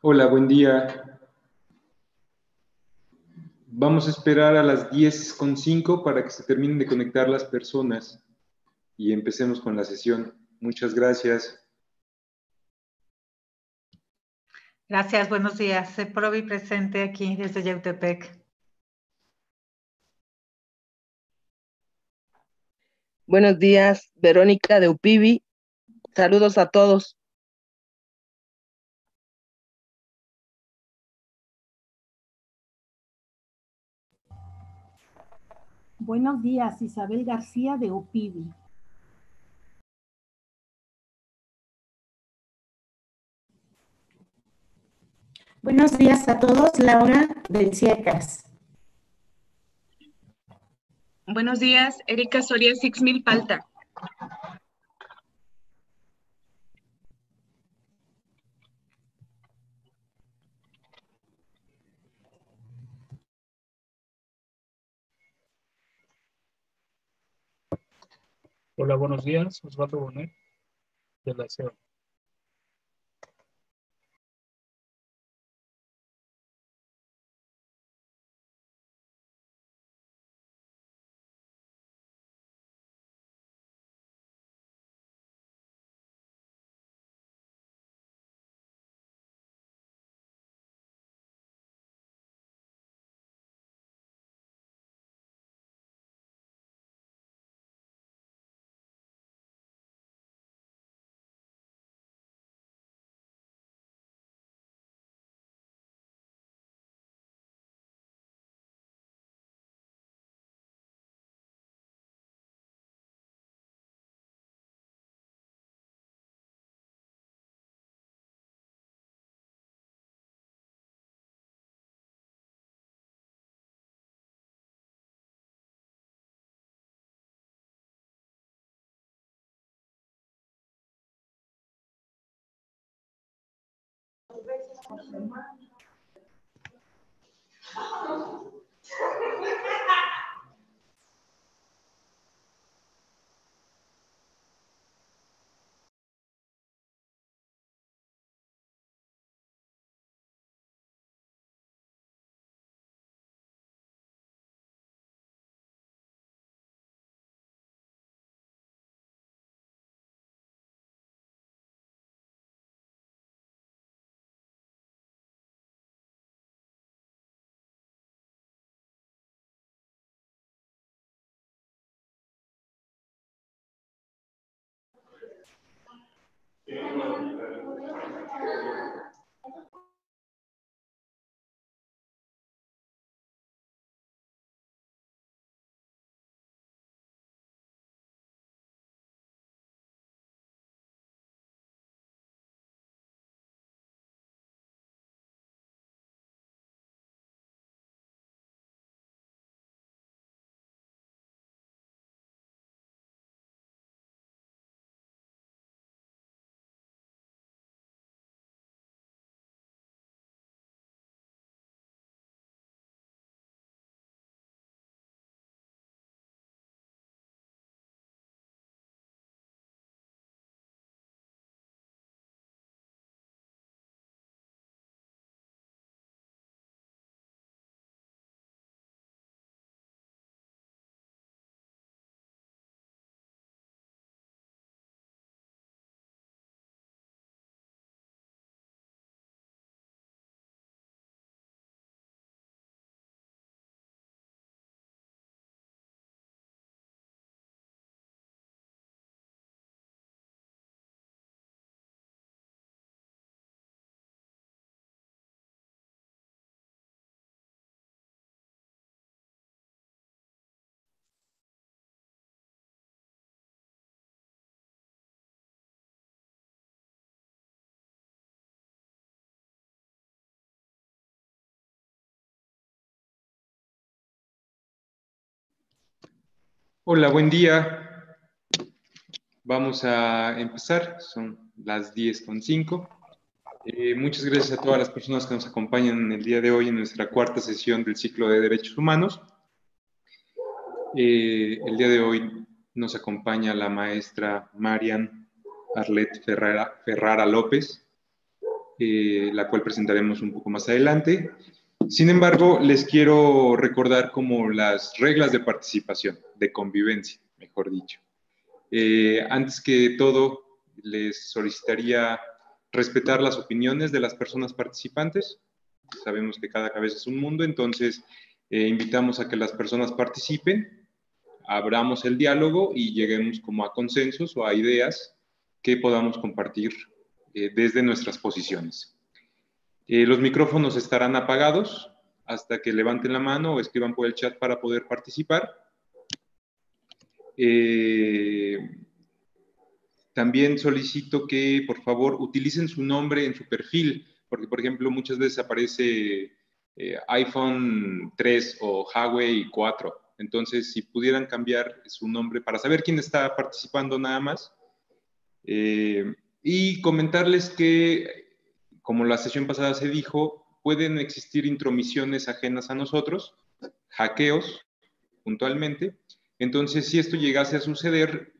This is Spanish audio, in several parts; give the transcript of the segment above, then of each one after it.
Hola, buen día. Vamos a esperar a las 10:05 para que se terminen de conectar las personas y empecemos con la sesión. Muchas gracias. Gracias, buenos días. Provi presente aquí desde Yautepec. Buenos días, Verónica de UPIBI. Saludos a todos. Buenos días, Isabel García de UPIBI. Buenos días a todos, Laura del CIECAS. Buenos días, Erika Soria Sixmil Palta. Hola, buenos días, Osvaldo Bonet, de la CEO. Hola, buen día. Vamos a empezar. Son las 10:05. Muchas gracias a todas las personas que nos acompañan en el día de hoy en nuestra cuarta sesión del ciclo de Derechos Humanos. El día de hoy nos acompaña la maestra Marian Arlet Ferrara López. la cual presentaremos un poco más adelante. Sin embargo, les quiero recordar como las reglas de participación, de convivencia, mejor dicho. Antes que todo, les solicitaría respetar las opiniones de las personas participantes. Sabemos que cada cabeza es un mundo, entonces invitamos a que las personas participen, abramos el diálogo y lleguemos como a consensos o a ideas que podamos compartir desde nuestras posiciones. Los micrófonos estarán apagados hasta que levanten la mano o escriban por el chat para poder participar. También solicito que, por favor, utilicen su nombre en su perfil, porque, por ejemplo, muchas veces aparece iPhone 3 o Huawei 4. Entonces, si pudieran cambiar su nombre para saber quién está participando nada más. Y comentarles que, como la sesión pasada se dijo, pueden existir intromisiones ajenas a nosotros, hackeos, puntualmente. Entonces, si esto llegase a suceder,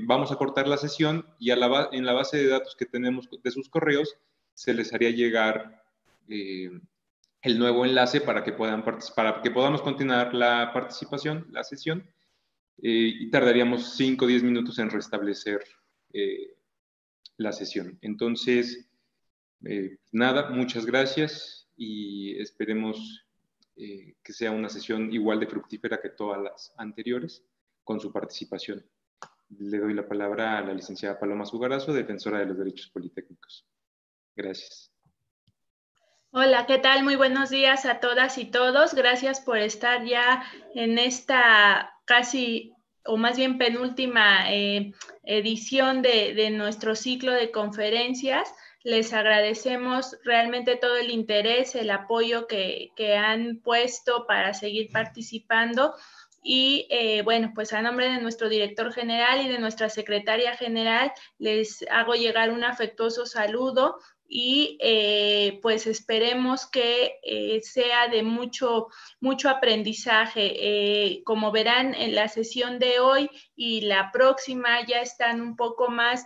vamos a cortar la sesión y en la base de datos que tenemos de sus correos, se les haría llegar el nuevo enlace para que puedan participar, para que podamos continuar la participación, la sesión, y tardaríamos 5 o 10 minutos en restablecer la sesión. Entonces, nada, muchas gracias y esperemos que sea una sesión igual de fructífera que todas las anteriores con su participación. Le doy la palabra a la licenciada Paloma Zugarazo, defensora de los derechos politécnicos. Gracias. Hola, ¿qué tal? Muy buenos días a todas y todos. Gracias por estar ya en esta casi, o más bien penúltima edición de nuestro ciclo de conferencias. Les agradecemos realmente todo el interés, el apoyo que han puesto para seguir participando. Y bueno, pues a nombre de nuestro director general y de nuestra secretaria general, les hago llegar un afectuoso saludo y pues esperemos que sea de mucho aprendizaje. Como verán, en la sesión de hoy y la próxima ya están un poco más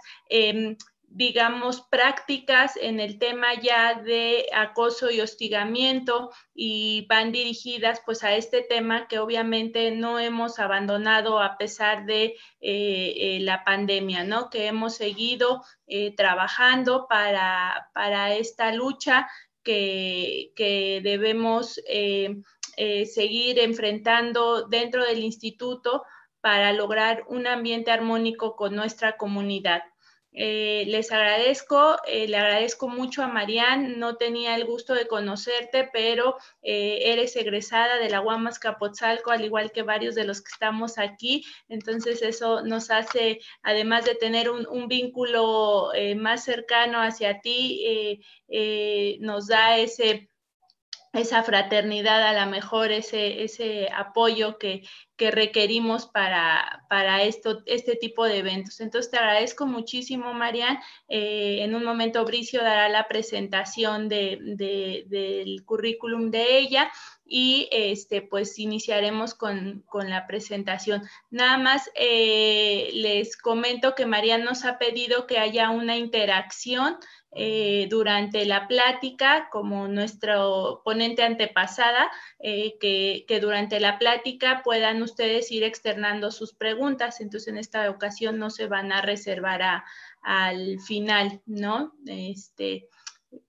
digamos, prácticas en el tema ya de acoso y hostigamiento y van dirigidas pues a este tema que obviamente no hemos abandonado a pesar de la pandemia, ¿no? Que hemos seguido trabajando para esta lucha que debemos seguir enfrentando dentro del instituto para lograr un ambiente armónico con nuestra comunidad. Les agradezco, le agradezco mucho a Marian, no tenía el gusto de conocerte, pero eres egresada de la UAM Azcapotzalco, al igual que varios de los que estamos aquí, entonces eso nos hace, además de tener un vínculo más cercano hacia ti, nos da esa fraternidad, a lo mejor ese apoyo que requerimos para este tipo de eventos. Entonces, te agradezco muchísimo, Marian. En un momento, Bricio dará la presentación del currículum de ella y pues iniciaremos con la presentación. Nada más les comento que Marian nos ha pedido que haya una interacción durante la plática, como nuestro ponente antepasada, que durante la plática puedan ustedes ir externando sus preguntas. Entonces, en esta ocasión no se van a reservar al final, ¿no?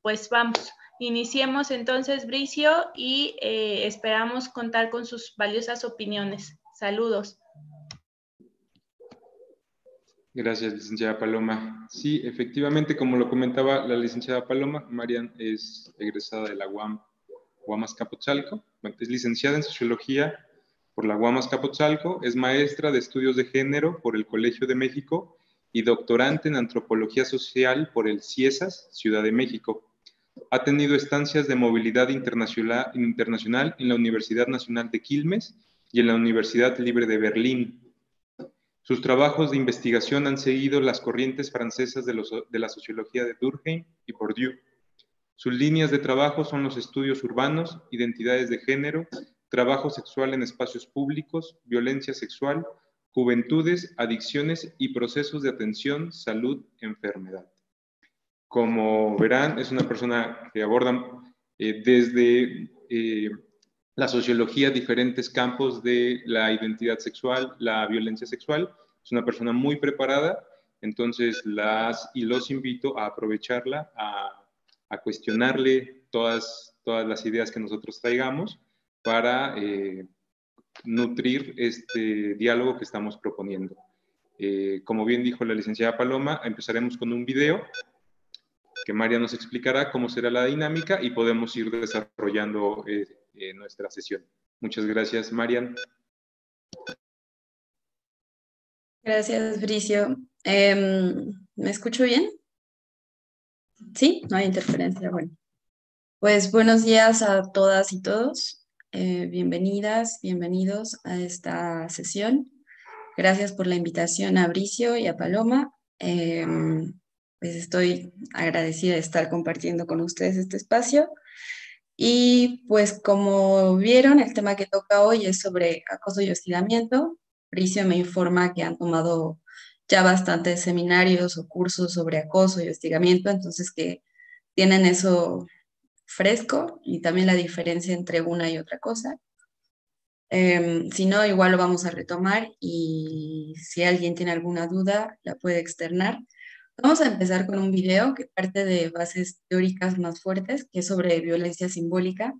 Pues vamos. Iniciemos entonces, Bricio, y esperamos contar con sus valiosas opiniones. Saludos. Gracias, licenciada Paloma. Sí, efectivamente, como lo comentaba la licenciada Paloma, Marian es egresada de la UAM Azcapotzalco, es licenciada en Sociología por la UAM Azcapotzalco, es maestra de Estudios de Género por el Colegio de México y doctorante en Antropología Social por el CIESAS, Ciudad de México. Ha tenido estancias de movilidad internacional en la Universidad Nacional de Quilmes y en la Universidad Libre de Berlín. Sus trabajos de investigación han seguido las corrientes francesas de la sociología de Durkheim y Bourdieu. Sus líneas de trabajo son los estudios urbanos, identidades de género, trabajo sexual en espacios públicos, violencia sexual, juventudes, adicciones y procesos de atención, salud, enfermedad. Como verán, es una persona que aborda desde la sociología diferentes campos de la identidad sexual, la violencia sexual. Es una persona muy preparada, entonces las y los invito a aprovecharla, a cuestionarle todas las ideas que nosotros traigamos para nutrir este diálogo que estamos proponiendo. Como bien dijo la licenciada Paloma, empezaremos con un video que María nos explicará cómo será la dinámica y podemos ir desarrollando nuestra sesión. Muchas gracias, Marian. Gracias, Bricio. ¿Me escucho bien? ¿Sí? No hay interferencia. Bueno, pues buenos días a todas y todos. Bienvenidas, bienvenidos a esta sesión. Gracias por la invitación a Bricio y a Paloma. Pues estoy agradecida de estar compartiendo con ustedes este espacio. Y pues como vieron, el tema que toca hoy es sobre acoso y hostigamiento. Bricio me informa que han tomado ya bastantes seminarios o cursos sobre acoso y hostigamiento, entonces que tienen eso fresco y también la diferencia entre una y otra cosa. Si no, igual lo vamos a retomar y si alguien tiene alguna duda, la puede externar. Vamos a empezar con un video que parte de bases teóricas más fuertes, que es sobre violencia simbólica.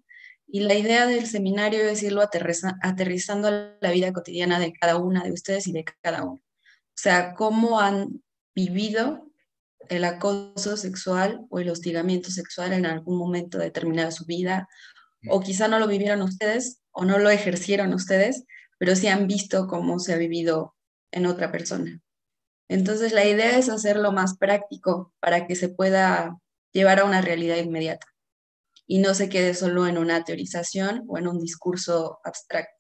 Y la idea del seminario es irlo aterrizando a la vida cotidiana de cada una de ustedes y de cada uno. O sea, cómo han vivido el acoso sexual o el hostigamiento sexual en algún momento determinado de su vida, o quizá no lo vivieron ustedes o no lo ejercieron ustedes, pero sí han visto cómo se ha vivido en otra persona. Entonces la idea es hacerlo más práctico para que se pueda llevar a una realidad inmediata y no se quede solo en una teorización o en un discurso abstracto.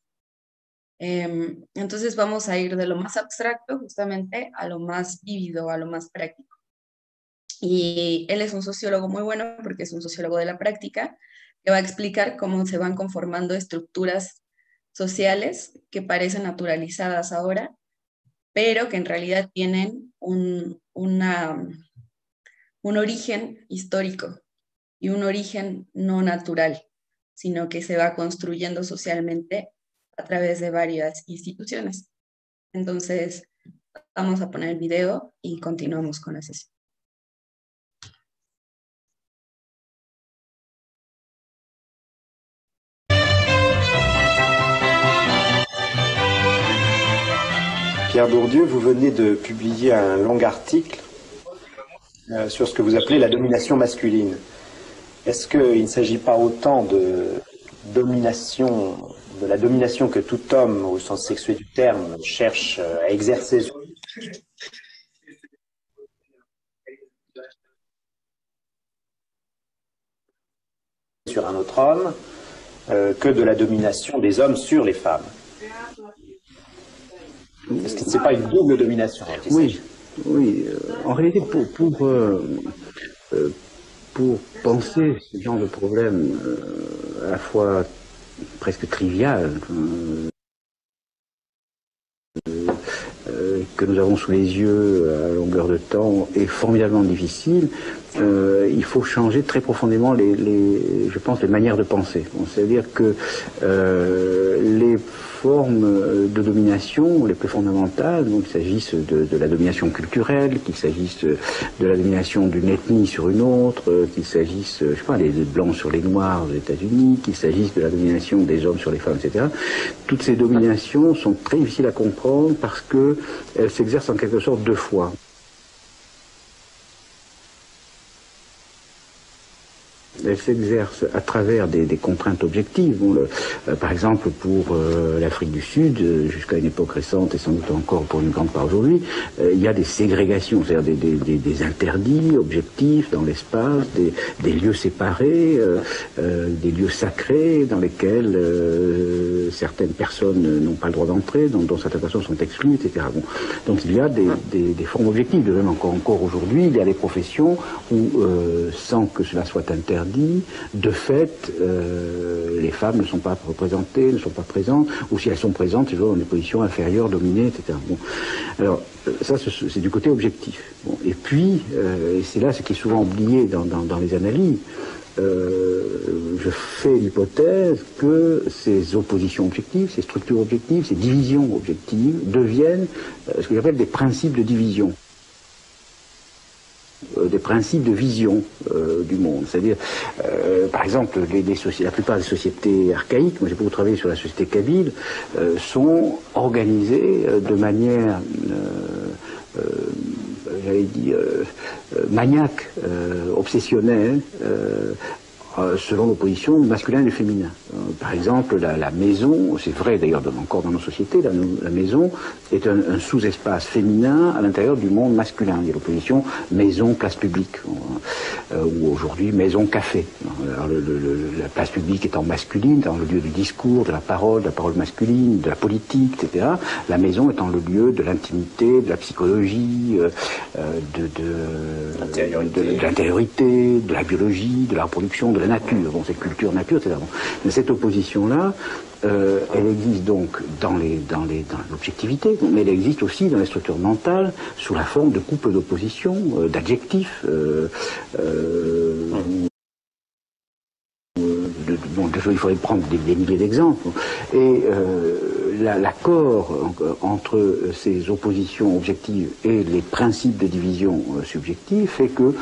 Entonces vamos a ir de lo más abstracto justamente a lo más vívido, a lo más práctico. Y él es un sociólogo muy bueno porque es un sociólogo de la práctica que va a explicar cómo se van conformando estructuras sociales que parecen naturalizadas ahora, pero que en realidad tienen un origen histórico y un origen no natural, sino que se va construyendo socialmente a través de varias instituciones. Entonces, vamos a poner el video y continuamos con la sesión. Pierre Bourdieu, vous venez de publier un long article sur ce que vous appelez la domination masculine. Est-ce qu'il ne s'agit pas autant de la domination que tout homme, au sens sexuel du terme, cherche à exercer sur un autre homme, que de la domination des hommes sur les femmes? Est-ce que ce n'est pas une double domination? Oui, oui. En réalité, pour penser ce genre de problème à la fois presque trivial que nous avons sous les yeux à longueur de temps est formidablement difficile, il faut changer très profondément je pense, les manières de penser. Bon, c'est-à-dire que les formes de domination les plus fondamentales, donc qu'il s'agisse de la domination culturelle, qu'il s'agisse de la domination d'une ethnie sur une autre, qu'il s'agisse, je sais pas, les blancs sur les noirs aux États-Unis, qu'il s'agisse de la domination des hommes sur les femmes, etc. Toutes ces dominations sont très difficiles à comprendre parce qu'elles s'exercent en quelque sorte deux fois. Elle s'exerce à travers des contraintes objectives. Bon, par exemple, pour l'Afrique du Sud, jusqu'à une époque récente et sans doute encore pour une grande part aujourd'hui, il y a des ségrégations, c'est-à-dire des interdits objectifs dans l'espace, des lieux séparés, des lieux sacrés dans lesquels certaines personnes n'ont pas le droit d'entrer, dont certaines personnes sont exclues, etc. Bon. Donc il y a des formes objectives. De même, encore aujourd'hui, il y a des professions où, sans que cela soit interdit, de fait, les femmes ne sont pas représentées, ne sont pas présentes, ou si elles sont présentes, c'est toujours dans des positions inférieures, dominées, etc. Bon. Alors, ça, c'est du côté objectif. Bon. Et puis, et c'est là ce qui est souvent oublié dans les analyses, je fais l'hypothèse que ces oppositions objectives, ces structures objectives, ces divisions objectives deviennent ce que j'appelle des principes de division, des principes de vision du monde. C'est-à-dire, par exemple, la plupart des sociétés archaïques, moi j'ai beaucoup travaillé sur la société kabyle, sont organisées de manière j'allais dire, maniaque, obsessionnelle, selon l'opposition masculin et féminin. Par exemple, la maison, c'est vrai d'ailleurs encore dans nos sociétés, la maison est un sous-espace féminin à l'intérieur du monde masculin. Il y a l'opposition maison, place publique, ou aujourd'hui maison, café. Alors, la place publique étant masculine, dans le lieu du discours, de la parole masculine, de la politique, etc. La maison étant le lieu de l'intimité, de la psychologie, de l'intériorité, de la biologie, de la reproduction, de la nature. Bon, c'est culture, nature, etc. Bon. Mais cette opposition-là, elle existe donc dans l'objectivité, mais elle existe aussi dans les structures mentales sous la forme de couples d'opposition, d'adjectifs. Il faudrait prendre des milliers d'exemples. Et l'accord entre ces oppositions objectives et les principes de division subjective fait que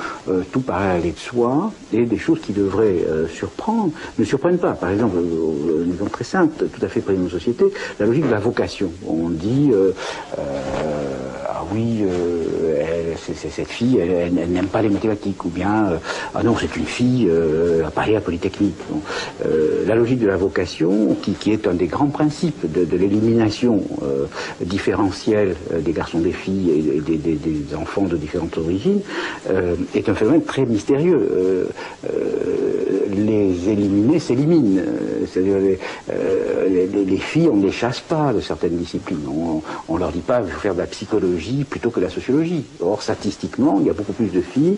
tout paraît aller de soi, et des choses qui devraient surprendre ne surprennent pas. Par exemple, un exemple très simple, tout à fait présent dans nos sociétés, la logique de la vocation. On dit ah oui, cette fille, elle n'aime pas les mathématiques, ou bien ah non, c'est une fille à Paris à Polytechnique. Bon. La logique de la vocation, qui est un des grands principes de l'élimination différentielle des garçons, des filles et des enfants de différentes origines, est un phénomène très mystérieux. Les éliminés s'éliminent. C'est-à-dire les filles, on ne les chasse pas de certaines disciplines. On leur dit pas, il faut faire de la psychologie plutôt que de la sociologie. Or, statistiquement, il y a beaucoup plus de filles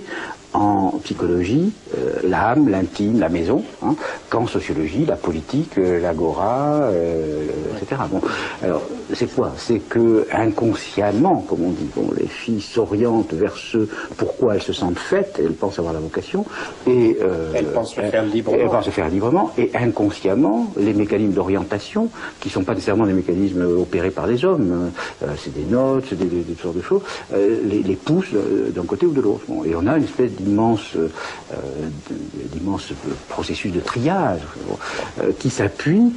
en psychologie, l'âme, l'intime, la maison, hein, qu'en sociologie, la politique, l'agora, etc. Bon, alors, c'est quoi? C'est que inconsciemment, comme on dit, bon, les filles s'orientent vers ce pourquoi elles se sentent faites, elles pensent avoir la vocation, et elles pensent se faire librement, et inconsciemment, les mécanismes d'orientation, qui ne sont pas nécessairement des mécanismes opérés par des hommes, c'est des notes, c'est des sortes de choses, les poussent d'un côté ou de l'autre. Bon, et on a une espèce d'immense processus de triage qui s'appuie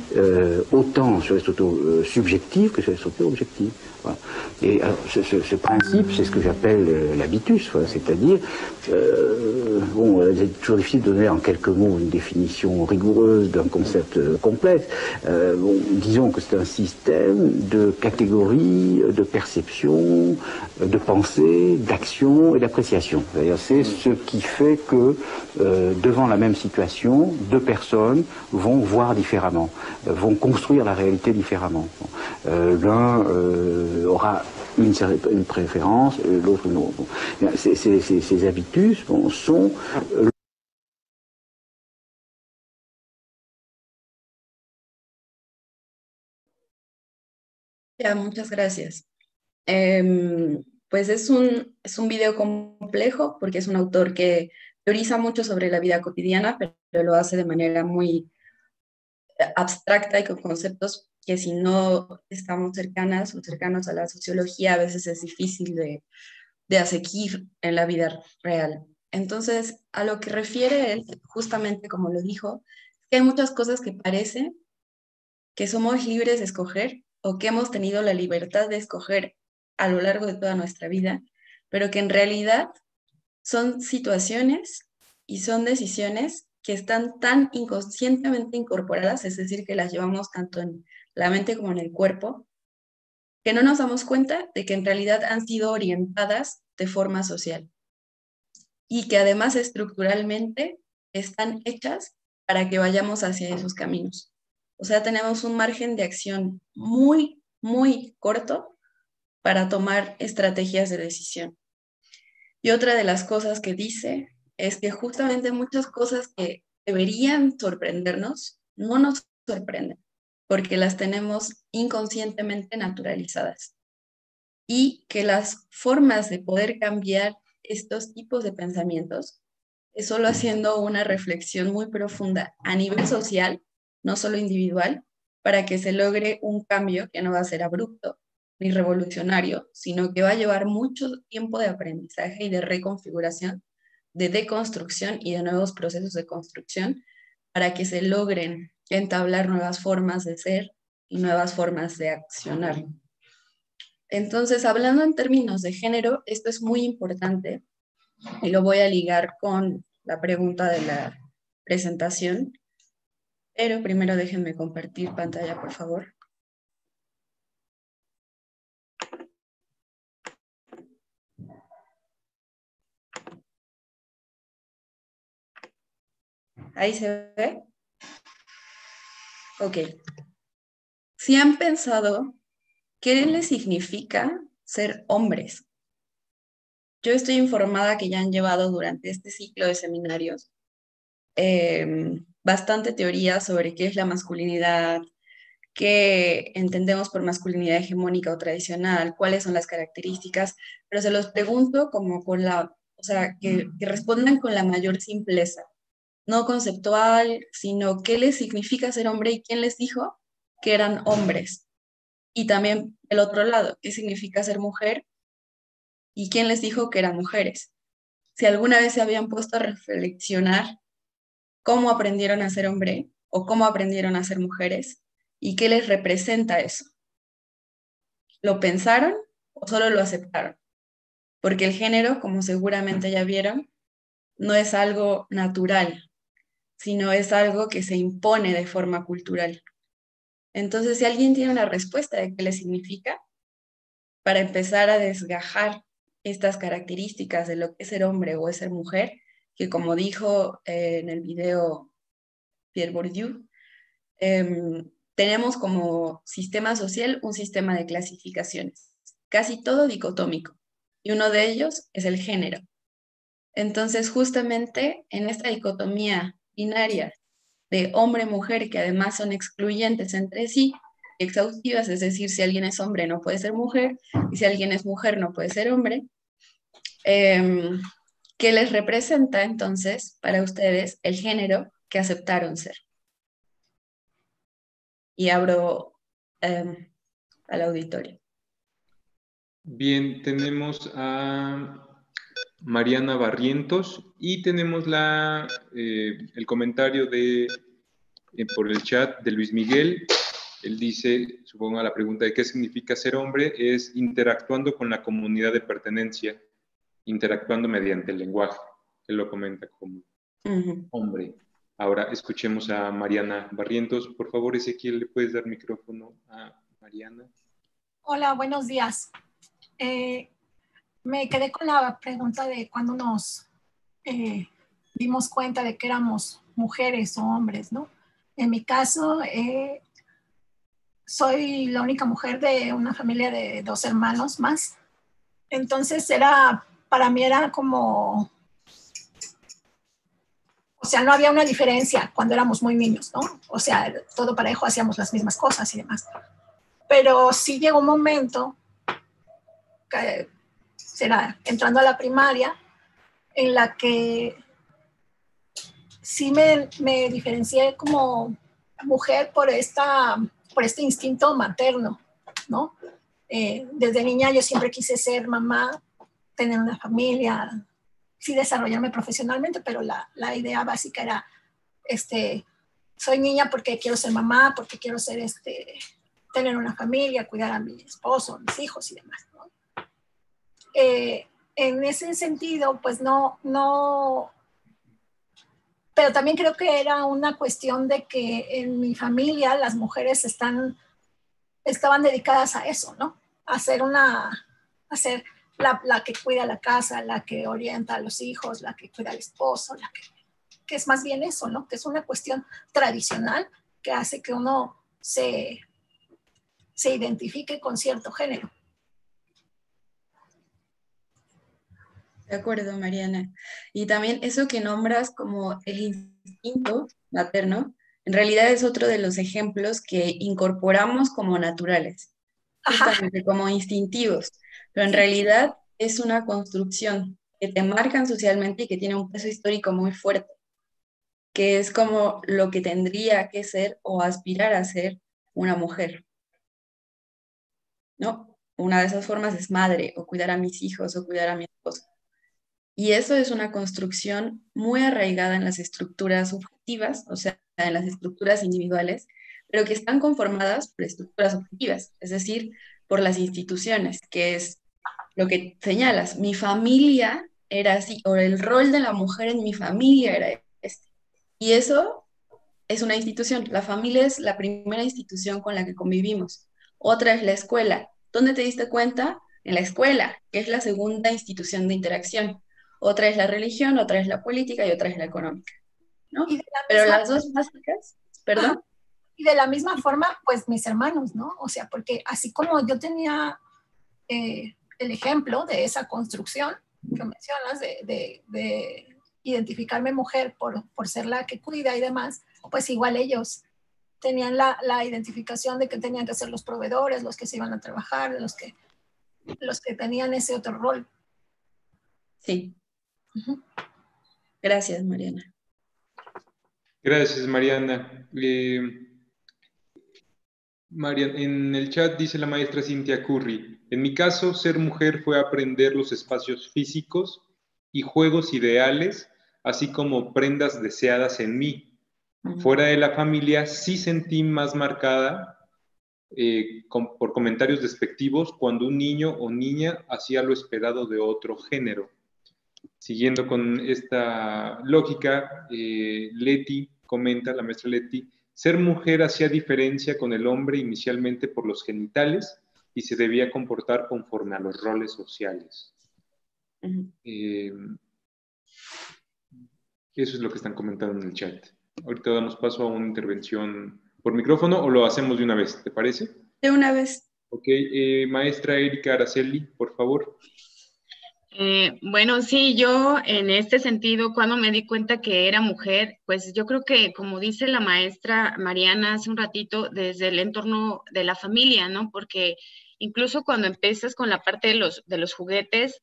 autant sur les structures subjectives que sur les structures objectives. Voilà. Et alors, ce principe, c'est ce que j'appelle l'habitus, voilà, c'est-à-dire, bon, c'est toujours difficile de donner en quelques mots une définition rigoureuse d'un concept complexe. Bon, disons que c'est un système de catégories, de perception, de pensée, d'action et d'appréciation. C'est-à-dire, c'est ce qui fait que devant la même situation, deux personnes vont voir différemment, vont construire la réalité différemment. L'un aura une préférence, l'autre une autre. Bon. Ces habitus sont Ya, muchas gracias. Pues es un video complejo porque es un autor que teoriza mucho sobre la vida cotidiana, pero lo hace de manera muy abstracta y con conceptos que si no estamos cercanas o cercanos a la sociología a veces es difícil de aseguir en la vida real. Entonces, a lo que refiere él, justamente como lo dijo, es que hay muchas cosas que parecen que somos libres de escoger o que hemos tenido la libertad de escoger a lo largo de toda nuestra vida, pero que en realidad son situaciones y son decisiones que están tan inconscientemente incorporadas, es decir, que las llevamos tanto en la mente como en el cuerpo, que no nos damos cuenta de que en realidad han sido orientadas de forma social y que además estructuralmente están hechas para que vayamos hacia esos caminos. O sea, tenemos un margen de acción muy, muy corto para tomar estrategias de decisión. Y otra de las cosas que dice es que justamente muchas cosas que deberían sorprendernos no nos sorprenden, porque las tenemos inconscientemente naturalizadas. Y que las formas de poder cambiar estos tipos de pensamientos es solo haciendo una reflexión muy profunda a nivel social, no solo individual, para que se logre un cambio que no va a ser abrupto ni revolucionario, sino que va a llevar mucho tiempo de aprendizaje y de reconfiguración, de deconstrucción y de nuevos procesos de construcción para que se logren entablar nuevas formas de ser y nuevas formas de accionar. Entonces, hablando en términos de género, esto es muy importante y lo voy a ligar con la pregunta de la presentación, pero primero déjenme compartir pantalla, por favor. ¿Ahí se ve? Ok. Si han pensado, ¿qué les significa ser hombres? Yo estoy informada que ya han llevado durante este ciclo de seminarios bastante teoría sobre qué es la masculinidad, qué entendemos por masculinidad hegemónica o tradicional, cuáles son las características, pero se los pregunto como con la, o sea, que respondan con la mayor simpleza, no conceptual, sino qué les significa ser hombre y quién les dijo que eran hombres. Y también el otro lado, qué significa ser mujer y quién les dijo que eran mujeres. Si alguna vez se habían puesto a reflexionar cómo aprendieron a ser hombre o cómo aprendieron a ser mujeres y qué les representa eso. ¿Lo pensaron o solo lo aceptaron? Porque el género, como seguramente ya vieron, no es algo natural, sino es algo que se impone de forma cultural. Entonces, si alguien tiene una respuesta de qué le significa, para empezar a desgajar estas características de lo que es ser hombre o es ser mujer, que como dijo en el video Pierre Bourdieu, tenemos como sistema social un sistema de clasificaciones, casi todo dicotómico, y uno de ellos es el género. Entonces, justamente en esta dicotomía binaria de hombre-mujer, que además son excluyentes entre sí, exhaustivas, es decir, si alguien es hombre no puede ser mujer, y si alguien es mujer no puede ser hombre, ¿qué les representa entonces para ustedes el género que aceptaron ser? Y abro al auditorio. Bien, tenemos a Mariana Barrientos y tenemos el comentario por el chat de Luis Miguel. Él dice, supongo la pregunta de qué significa ser hombre, es interactuando con la comunidad de pertenencia, interactuando mediante el lenguaje. Él lo comenta como hombre. Ahora escuchemos a Mariana Barrientos. Por favor, Ezequiel, ¿le puedes dar micrófono a Mariana? Hola, buenos días. Me quedé con la pregunta de cuando nos dimos cuenta de que éramos mujeres o hombres, ¿no? En mi caso, soy la única mujer de una familia de 2 hermanos más. Entonces para mí era como, o sea, no había una diferencia cuando éramos muy niños, ¿no? O sea, todo parejo, hacíamos las mismas cosas y demás. Pero sí llegó un momento, que será entrando a la primaria, en la que sí me diferencié como mujer por este instinto materno, ¿no? Desde niña yo siempre quise ser mamá, tener una familia, sí desarrollarme profesionalmente, pero la idea básica era, soy niña porque quiero ser mamá, porque quiero ser, tener una familia, cuidar a mi esposo, a mis hijos y demás, ¿no? En ese sentido, pues no, pero también creo que era una cuestión de que en mi familia las mujeres estaban dedicadas a eso, ¿no? A ser la que cuida la casa, la que orienta a los hijos, la que cuida al esposo, que es más bien eso, ¿no? Que es una cuestión tradicional que hace que uno se identifique con cierto género. De acuerdo, Mariana. Y también eso que nombras como el instinto materno, en realidad es otro de los ejemplos que incorporamos como naturales, justamente como instintivos, pero en realidad es una construcción que te marcan socialmente y que tiene un peso histórico muy fuerte, que es como lo que tendría que ser o aspirar a ser una mujer, ¿no? Una de esas formas es madre, o cuidar a mis hijos, o cuidar a mi esposo. Y eso es una construcción muy arraigada en las estructuras subjetivas, o sea, en las estructuras individuales, pero que están conformadas por estructuras objetivas, es decir, por las instituciones, que es lo que señalas. Mi familia era así, o el rol de la mujer en mi familia era este. Y eso es una institución. La familia es la primera institución con la que convivimos. Otra es la escuela. ¿Dónde te diste cuenta? En la escuela, que es la segunda institución de interacción. Otra es la religión, otra es la política y otra es la económica, ¿no? Pero las dos básicas, perdón. Y de la misma forma, pues mis hermanos, ¿no? O sea, porque así como yo tenía el ejemplo de esa construcción que mencionas, de identificarme mujer por ser la que cuida y demás, pues igual ellos tenían la identificación de que tenían que ser los proveedores, los que se iban a trabajar, los que tenían ese otro rol. Sí. Gracias, Mariana. Gracias, Mariana. En el chat dice la maestra Cintia Curry, en mi caso, ser mujer fue aprender los espacios físicos y juegos ideales, así como prendas deseadas en mí. Fuera de la familia, sí sentí más marcada por comentarios despectivos cuando un niño o niña hacía lo esperado de otro género. Siguiendo con esta lógica, Leti comenta, la maestra Leti, ser mujer hacía diferencia con el hombre inicialmente por los genitales y se debía comportar conforme a los roles sociales. Eso es lo que están comentando en el chat. Ahorita damos paso a una intervención por micrófono o lo hacemos de una vez, ¿te parece? De una vez. Ok, maestra Erika Araceli, por favor. Bueno, sí, yo en este sentido, cuando me di cuenta que era mujer, pues yo creo que, como dice la maestra Mariana hace un ratito, desde el entorno de la familia, ¿no? Porque incluso cuando empiezas con la parte de los juguetes,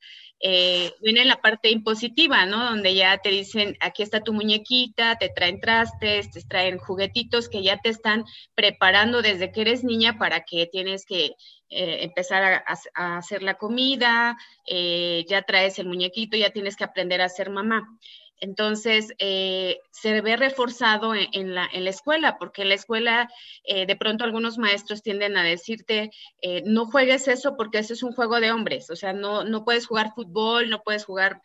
viene la parte impositiva, ¿no? Donde ya te dicen, aquí está tu muñequita, te traen trastes, te traen juguetitos que ya te están preparando desde que eres niña para que tienes que empezar a hacer la comida, ya traes el muñequito, ya tienes que aprender a ser mamá. Entonces, se ve reforzado en la escuela, porque en la escuela de pronto algunos maestros tienden a decirte, no juegues eso porque eso es un juego de hombres, o sea, no puedes jugar fútbol, no puedes jugar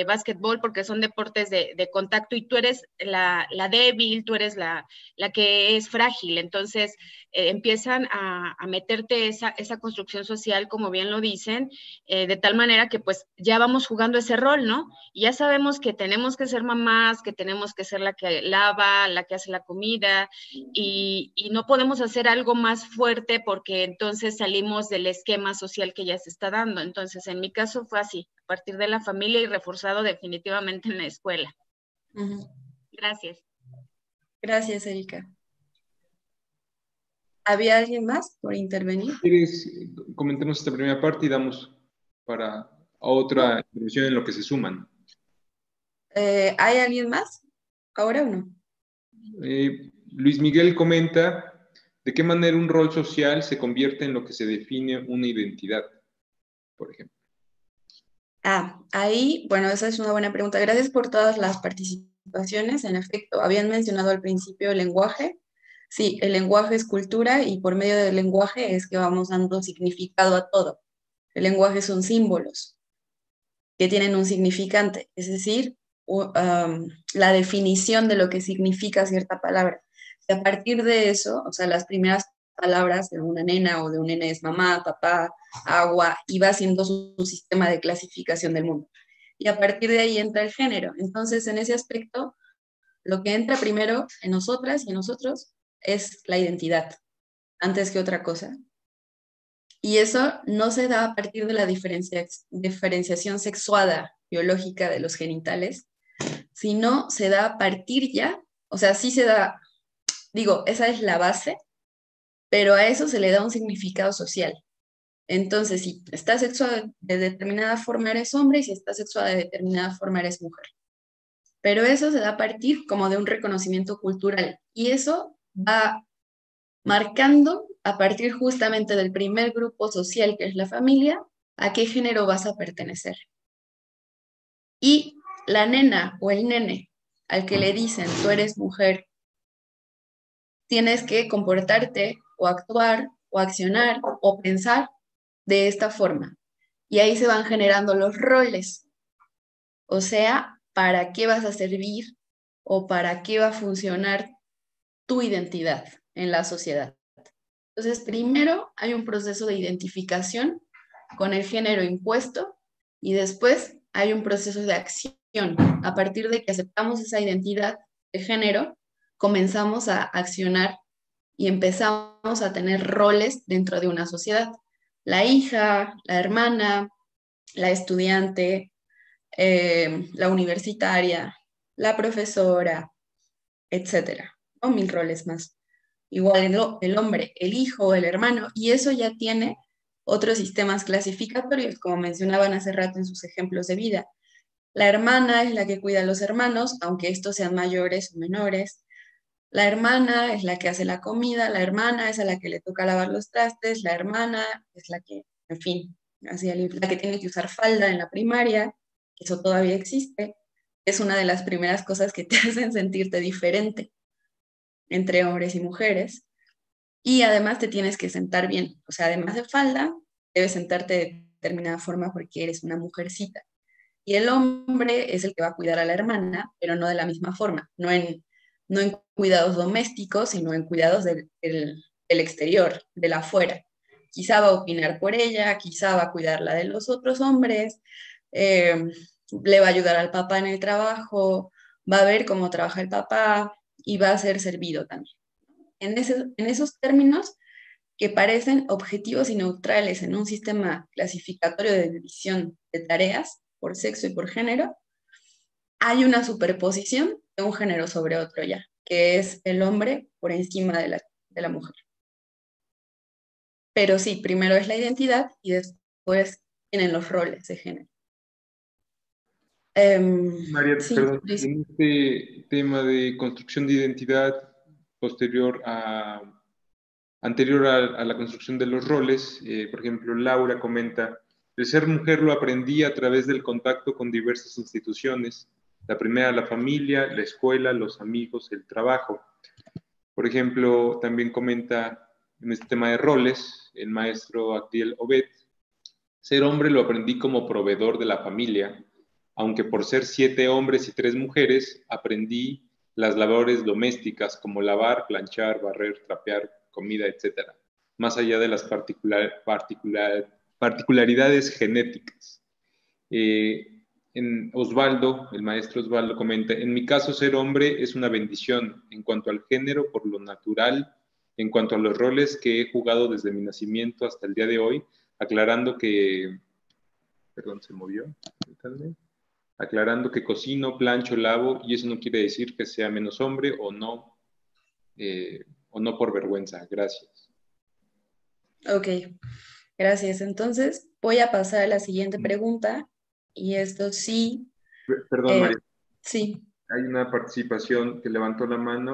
básquetbol porque son deportes de contacto y tú eres la débil, tú eres la que es frágil. Entonces, empiezan a meterte esa construcción social, como bien lo dicen, de tal manera que pues ya vamos jugando ese rol, ¿no? Y ya sabemos que tenemos que ser mamás, que tenemos que ser la que lava, la que hace la comida, y no podemos hacer algo más fuerte porque entonces salimos del esquema social que ya se está dando. Entonces, en mi caso fue así, a partir de la familia y reforzado definitivamente en la escuela. Gracias. Gracias, Erika. ¿Había alguien más por intervenir? ¿Quieres? Comentemos esta primera parte y damos para otra intervención en lo que se suman. ¿Hay alguien más? ¿Ahora o no? Luis Miguel comenta, ¿de qué manera un rol social se convierte en lo que se define una identidad, por ejemplo? Ahí, bueno, esa es una buena pregunta. Gracias por todas las participaciones. En efecto, habían mencionado al principio el lenguaje. Sí, el lenguaje es cultura y por medio del lenguaje es que vamos dando significado a todo. El lenguaje son símbolos que tienen un significante, es decir, la definición de lo que significa cierta palabra. Y a partir de eso, o sea, las primeras palabras de una nena o de un nene es mamá, papá, agua, y va haciendo su sistema de clasificación del mundo. Y a partir de ahí entra el género. Entonces, en ese aspecto, lo que entra primero en nosotras y en nosotros es la identidad, antes que otra cosa. Y eso no se da a partir de la diferenciación sexuada biológica de los genitales, sino se da a partir ya, o sea, sí se da, digo, esa es la base, pero a eso se le da un significado social. Entonces, si estás sexuada de determinada forma, eres hombre, y si estás sexuada de determinada forma, eres mujer. Pero eso se da a partir como de un reconocimiento cultural, y eso va marcando a partir justamente del primer grupo social, que es la familia, a qué género vas a pertenecer. Y la nena o el nene al que le dicen, tú eres mujer, tienes que comportarte o actuar o accionar o pensar de esta forma. Y ahí se van generando los roles. O sea, ¿para qué vas a servir o para qué va a funcionar tu identidad en la sociedad? Entonces, primero hay un proceso de identificación con el género impuesto y después hay un proceso de acción. A partir de que aceptamos esa identidad de género, comenzamos a accionar y empezamos a tener roles dentro de una sociedad. La hija, la hermana, la estudiante, la universitaria, la profesora, etcétera, o 1000 roles más. Igual el hombre, el hijo, el hermano, y eso ya tiene otros sistemas clasificatorios, como mencionaban hace rato en sus ejemplos de vida. La hermana es la que cuida a los hermanos, aunque estos sean mayores o menores. La hermana es la que hace la comida, la hermana es a la que le toca lavar los trastes, la hermana es la que, en fin, la que tiene que usar falda en la primaria, eso todavía existe. Es una de las primeras cosas que te hacen sentirte diferente entre hombres y mujeres. Y además te tienes que sentar bien, o sea, además de falda, debes sentarte de determinada forma porque eres una mujercita. Y el hombre es el que va a cuidar a la hermana, pero no de la misma forma, no en cuidados domésticos, sino en cuidados del exterior, del afuera. Quizá va a opinar por ella, quizá va a cuidarla de los otros hombres, le va a ayudar al papá en el trabajo, va a ver cómo trabaja el papá y va a ser servido también. En esos términos que parecen objetivos y neutrales en un sistema clasificatorio de división de tareas por sexo y por género, hay una superposición de un género sobre otro ya, que es el hombre por encima de la mujer. Pero sí, primero es la identidad y después vienen los roles de género. María, Sí, perdón, Luis. en este tema de construcción de identidad anterior a la construcción de los roles, por ejemplo, Laura comenta, el ser mujer lo aprendí a través del contacto con diversas instituciones, la primera la familia, la escuela, los amigos, el trabajo. Por ejemplo, también comenta en este tema de roles, el maestro Abdiel Obed, ser hombre lo aprendí como proveedor de la familia, aunque por ser 7 hombres y 3 mujeres, aprendí las labores domésticas como lavar, planchar, barrer, trapear, comida, etc., más allá de las particularidades genéticas. Osvaldo, el maestro Osvaldo comenta, en mi caso ser hombre es una bendición en cuanto al género por lo natural, en cuanto a los roles que he jugado desde mi nacimiento hasta el día de hoy, aclarando que, perdón, se movió, aclarando que cocino, plancho, lavo, y eso no quiere decir que sea menos hombre o no por vergüenza. Gracias. Ok, gracias. Entonces voy a pasar a la siguiente pregunta, y esto sí. Perdón, María. Sí. Hay una participación que levantó la mano.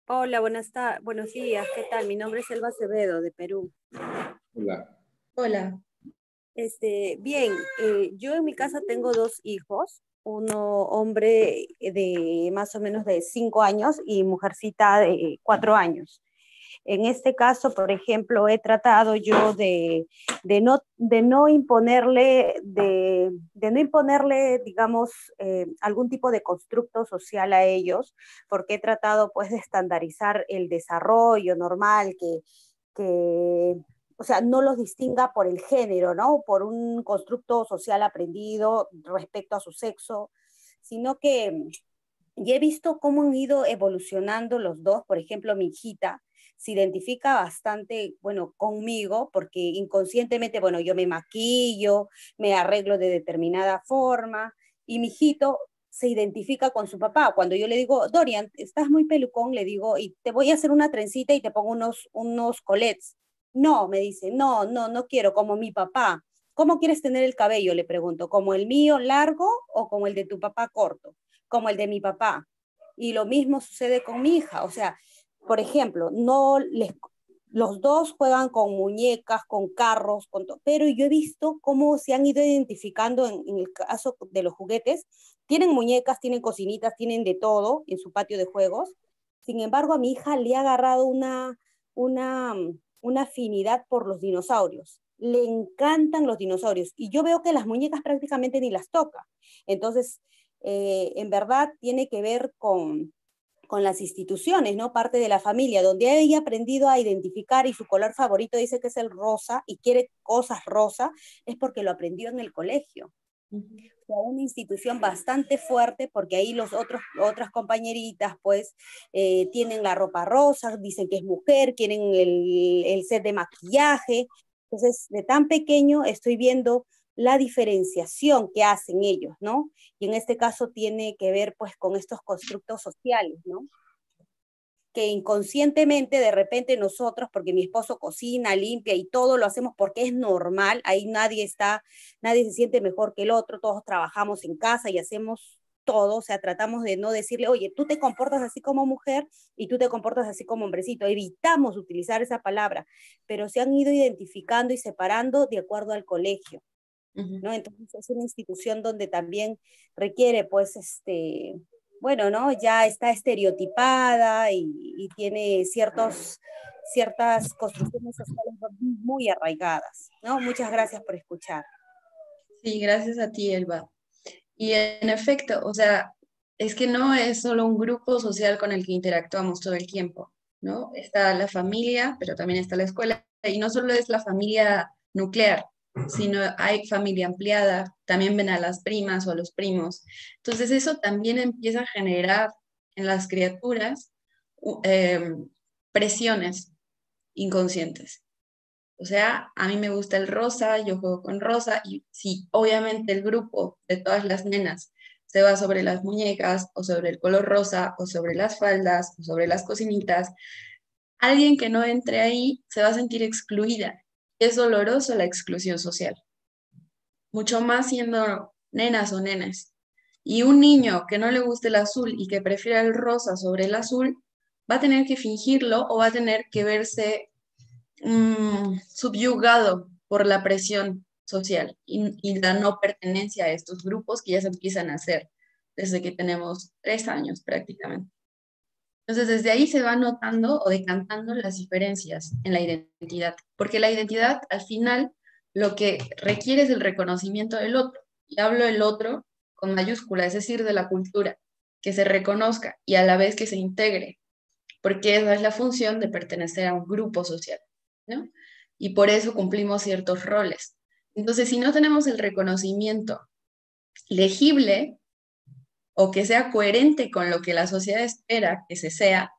Hola, buenos días. ¿Qué tal? Mi nombre es Elba Acevedo, de Perú. Hola. Hola. Bien, yo en mi casa tengo 2 hijos, uno hombre de más o menos de 5 años y mujercita de 4 años. En este caso, por ejemplo, he tratado yo de no imponerle, digamos, algún tipo de constructo social a ellos, porque he tratado pues de estandarizar el desarrollo normal o sea, no los distinga por el género, ¿no? Por un constructo social aprendido respecto a su sexo, sino que y he visto cómo han ido evolucionando los dos. Por ejemplo, mi hijita se identifica bastante, bueno, conmigo, porque inconscientemente, bueno, yo me maquillo, me arreglo de determinada forma, y mi hijito se identifica con su papá. Cuando yo le digo, Dorian, estás muy pelucón, le digo, y te voy a hacer una trencita y te pongo unos colets. No, me dice, no quiero, como mi papá. ¿Cómo quieres tener el cabello? Le pregunto, ¿como el mío largo o como el de tu papá corto? Como el de mi papá. Y lo mismo sucede con mi hija. O sea, por ejemplo, los dos juegan con muñecas, con carros, pero yo he visto cómo se han ido identificando en el caso de los juguetes. Tienen muñecas, tienen cocinitas, tienen de todo en su patio de juegos. Sin embargo, a mi hija le ha agarrado una afinidad por los dinosaurios. Le encantan los dinosaurios. Y yo veo que las muñecas prácticamente ni las toca. Entonces, en verdad tiene que ver con las instituciones, ¿no? Parte de la familia, donde ella ha aprendido a identificar y su color favorito dice que es el rosa y quiere cosas rosa, es porque lo aprendió en el colegio. O sea, una institución bastante fuerte, porque ahí otras compañeritas pues tienen la ropa rosa, dicen que es mujer, quieren el set de maquillaje. Entonces, de tan pequeño estoy viendo la diferenciación que hacen ellos, ¿no? Y en este caso tiene que ver pues con estos constructos sociales, ¿no? Que inconscientemente de repente nosotros, porque mi esposo cocina, limpia y todo lo hacemos porque es normal, ahí nadie se siente mejor que el otro, todos trabajamos en casa y hacemos todo, o sea, tratamos de no decirle, oye, tú te comportas así como mujer y tú te comportas así como hombrecito, evitamos utilizar esa palabra, pero se han ido identificando y separando de acuerdo al colegio. ¿No? Entonces es una institución donde también requiere, pues, bueno, ¿no? Ya está estereotipada y tiene ciertas construcciones sociales muy arraigadas, ¿no? Muchas gracias por escuchar. Sí, gracias a ti, Elba. Y en efecto, o sea, es que no es solo un grupo social con el que interactuamos todo el tiempo, ¿no? Está la familia, pero también está la escuela, y no solo es la familia nuclear, sino hay familia ampliada, también ven a las primas o a los primos. Entonces eso también empieza a generar en las criaturas presiones inconscientes. O sea, a mí me gusta el rosa, yo juego con rosa, y si obviamente el grupo de todas las nenas se va sobre las muñecas, o sobre el color rosa, o sobre las faldas, o sobre las cocinitas, alguien que no entre ahí se va a sentir excluida. Es doloroso la exclusión social, mucho más siendo nenas o nenes. Y un niño que no le guste el azul y que prefiera el rosa sobre el azul, va a tener que fingirlo o va a tener que verse subyugado por la presión social y la no pertenencia a estos grupos que ya se empiezan a hacer desde que tenemos 3 años prácticamente. Entonces, desde ahí se va notando o decantando las diferencias en la identidad, porque la identidad al final lo que requiere es el reconocimiento del otro, y hablo del otro con mayúscula, es decir, de la cultura, que se reconozca y a la vez que se integre, porque esa es la función de pertenecer a un grupo social, ¿no? Y por eso cumplimos ciertos roles. Entonces, si no tenemos el reconocimiento legible, o que sea coherente con lo que la sociedad espera que se sea,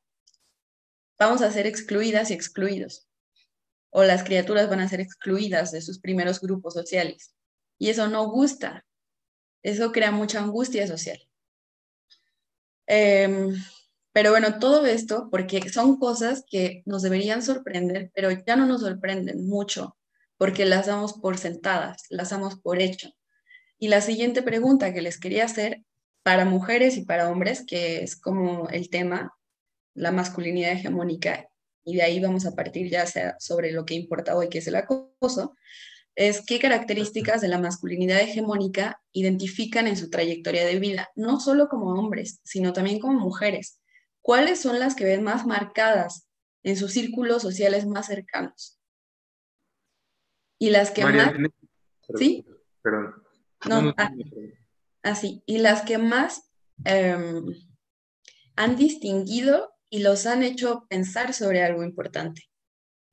vamos a ser excluidas y excluidos. O las criaturas van a ser excluidas de sus primeros grupos sociales. Y eso no gusta. Eso crea mucha angustia social. Pero bueno, todo esto, porque son cosas que nos deberían sorprender, pero ya no nos sorprenden mucho, porque las damos por sentadas, las damos por hecho. Y la siguiente pregunta que les quería hacer para mujeres y para hombres, que es como el tema, la masculinidad hegemónica, y de ahí vamos a partir ya sea sobre lo que importa hoy, que es el acoso, es qué características de la masculinidad hegemónica identifican en su trayectoria de vida, no solo como hombres, sino también como mujeres. ¿Cuáles son las que ven más marcadas en sus círculos sociales más cercanos? Y las que María, más... ¿Sí? Perdón. No, así. Y las que más han distinguido y los han hecho pensar sobre algo importante.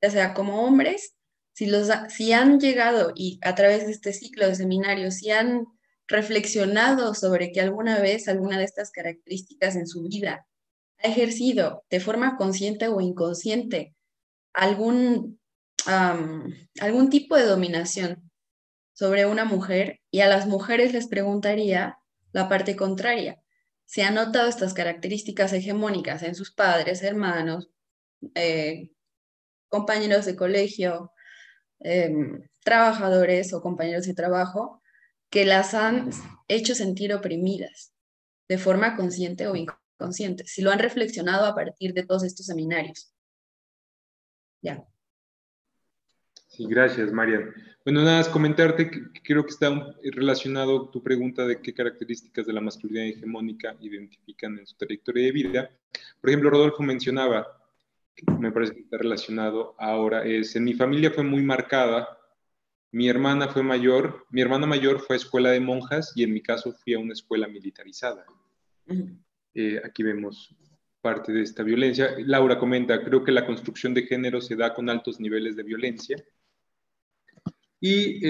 O sea, como hombres, si han llegado y a través de este ciclo de seminarios, si han reflexionado sobre que alguna vez alguna de estas características en su vida ha ejercido de forma consciente o inconsciente algún tipo de dominación sobre una mujer? Y a las mujeres les preguntaría la parte contraria. ¿Se han notado estas características hegemónicas en sus padres, hermanos, compañeros de colegio, trabajadores o compañeros de trabajo, que las han hecho sentir oprimidas de forma consciente o inconsciente? Si lo han reflexionado a partir de todos estos seminarios. Ya. Sí, gracias, Marian. Bueno, nada más comentarte que creo que está relacionado tu pregunta de qué características de la masculinidad hegemónica identifican en su trayectoria de vida. Por ejemplo, Rodolfo mencionaba, que me parece que está relacionado ahora, en mi familia fue muy marcada. Mi hermana mayor fue a escuela de monjas y en mi caso fui a una escuela militarizada. Aquí vemos parte de esta violencia. Laura comenta, creo que la construcción de género se da con altos niveles de violencia. Y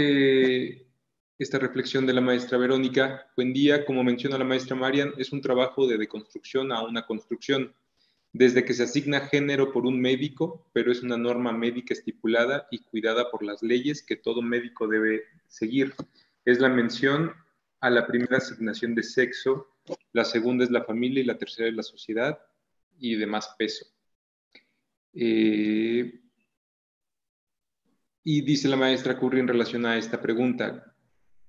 esta reflexión de la maestra Verónica, buen día, como menciona la maestra Marian, es un trabajo de deconstrucción a una construcción, desde que se asigna género por un médico, pero es una norma médica estipulada y cuidada por las leyes que todo médico debe seguir. Es la mención a la primera asignación de sexo, la segunda es la familia y la tercera es la sociedad y de más peso. Y dice la maestra Curry en relación a esta pregunta,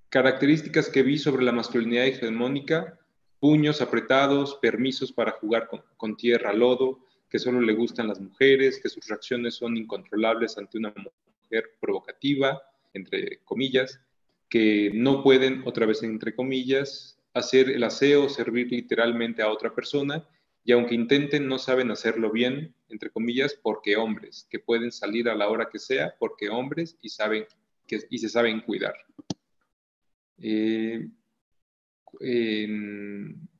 características que vi sobre la masculinidad hegemónica: puños apretados, permisos para jugar con tierra, lodo, que solo le gustan las mujeres, que sus reacciones son incontrolables ante una mujer provocativa, entre comillas, que no pueden, otra vez entre comillas, hacer el aseo o servir literalmente a otra persona, y aunque intenten no saben hacerlo bien, entre comillas, porque hombres, que pueden salir a la hora que sea, porque hombres y se saben cuidar.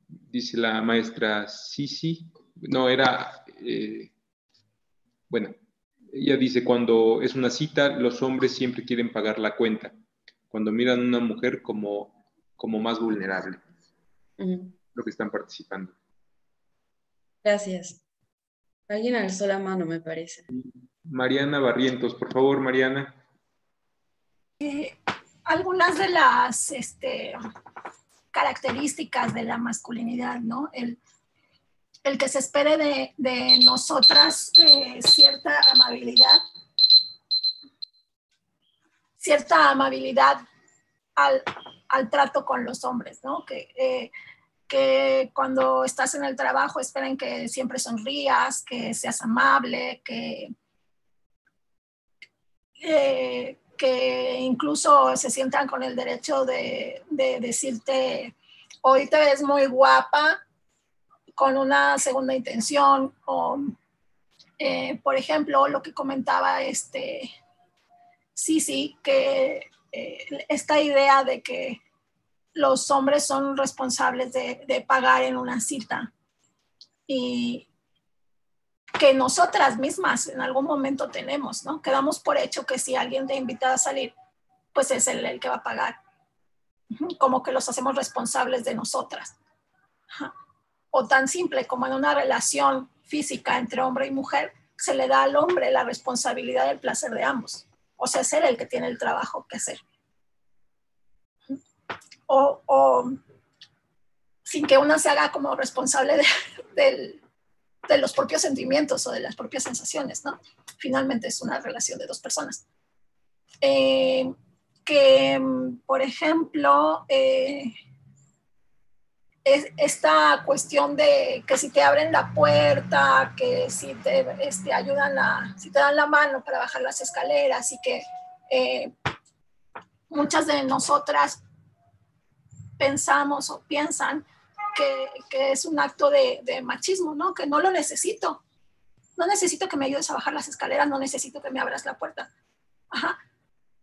Dice la maestra Sisi, bueno, ella dice, cuando es una cita, los hombres siempre quieren pagar la cuenta, cuando miran a una mujer como más vulnerable, lo que están participando. Gracias. Alguien alzó la mano, me parece. Mariana Barrientos, por favor, Mariana. Algunas de las características de la masculinidad, ¿no? El que se espere de nosotras cierta amabilidad al trato con los hombres, ¿no? Que cuando estás en el trabajo esperen que siempre sonrías, que seas amable, que incluso se sientan con el derecho de decirte, hoy te ves muy guapa, con una segunda intención, o por ejemplo, lo que comentaba sí, que esta idea de que los hombres son responsables de pagar en una cita y que nosotras mismas en algún momento tenemos, ¿no? Que damos por hecho que si alguien te invita a salir, pues es él el que va a pagar. Como que los hacemos responsables de nosotras. O tan simple como en una relación física entre hombre y mujer, se le da al hombre la responsabilidad del placer de ambos. O sea, es él el que tiene el trabajo que hacer. O sin que una se haga como responsable de los propios sentimientos o de las propias sensaciones, ¿no? Finalmente es una relación de dos personas. Por ejemplo, esta cuestión de que si te abren la puerta, que si te ayudan si te dan la mano para bajar las escaleras, y que muchas de nosotras pensamos o piensan que es un acto de machismo, ¿no? Que no lo necesito. No necesito que me ayudes a bajar las escaleras, no necesito que me abras la puerta.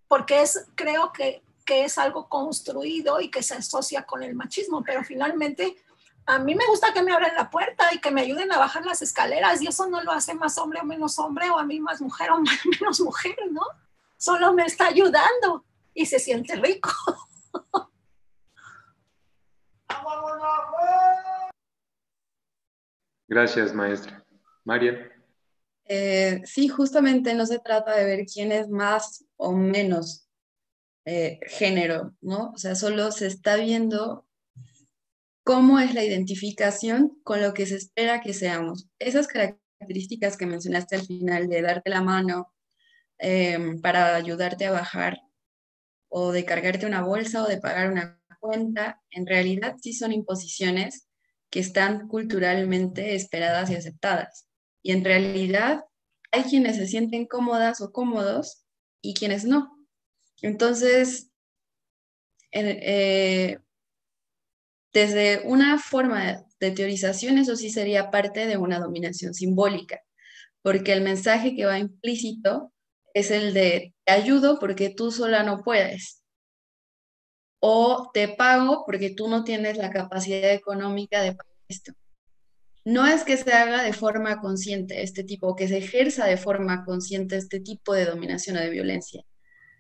Porque creo que es algo construido y que se asocia con el machismo, pero finalmente a mí me gusta que me abran la puerta y que me ayuden a bajar las escaleras, y eso no lo hace más hombre o menos hombre, o a mí más mujer o menos mujer, ¿no? Solo me está ayudando y se siente rico. Gracias, maestra. María. Sí, justamente no se trata de ver quién es más o menos género, ¿no? O sea, solo se está viendo cómo es la identificación con lo que se espera que seamos. Esas características que mencionaste al final de darte la mano para ayudarte a bajar o de cargarte una bolsa o de pagar una cuenta, en realidad sí son imposiciones que están culturalmente esperadas y aceptadas. Y en realidad hay quienes se sienten cómodas o cómodos y quienes no. Entonces, desde una forma de teorización, eso sí sería parte de una dominación simbólica, porque el mensaje que va implícito es el de te ayudo porque tú sola no puedes, o te pago porque tú no tienes la capacidad económica de pagar esto. No es que se haga de forma consciente este tipo, que se ejerza de forma consciente este tipo de dominación o de violencia,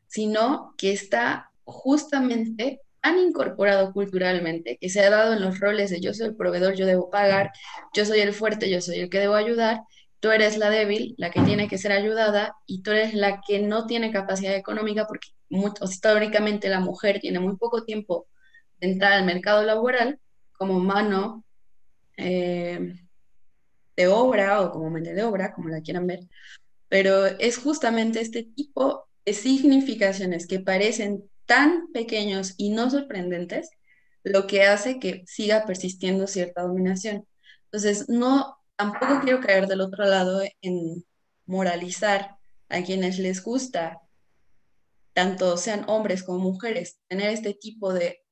sino que está justamente tan incorporado culturalmente, que se ha dado en los roles de yo soy el proveedor, yo debo pagar, yo soy el fuerte, yo soy el que debo ayudar, tú eres la débil, la que tiene que ser ayudada, y tú eres la que no tiene capacidad económica, porque históricamente la mujer tiene muy poco tiempo de entrar al mercado laboral como mano de obra o como mente de obra, como la quieran ver, pero es justamente este tipo de significaciones que parecen tan pequeños y no sorprendentes lo que hace que siga persistiendo cierta dominación. Entonces, no, tampoco quiero caer del otro lado en moralizar a quienes les gusta, tanto sean hombres como mujeres, tener este tipo de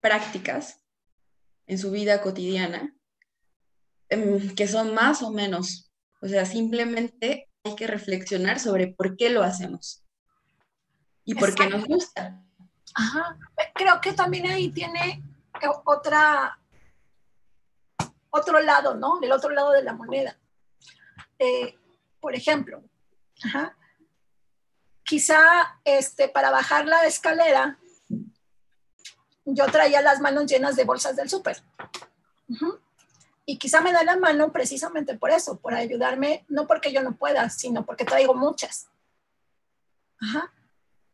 prácticas en su vida cotidiana, que son más o menos, o sea, simplemente hay que reflexionar sobre por qué lo hacemos y por qué nos gusta. Ajá. Creo que también ahí tiene otro lado, ¿no? El otro lado de la moneda. Por ejemplo, quizá para bajar la escalera yo traía las manos llenas de bolsas del súper. Y quizá me da la mano precisamente por eso, por ayudarme, no porque yo no pueda, sino porque traigo muchas.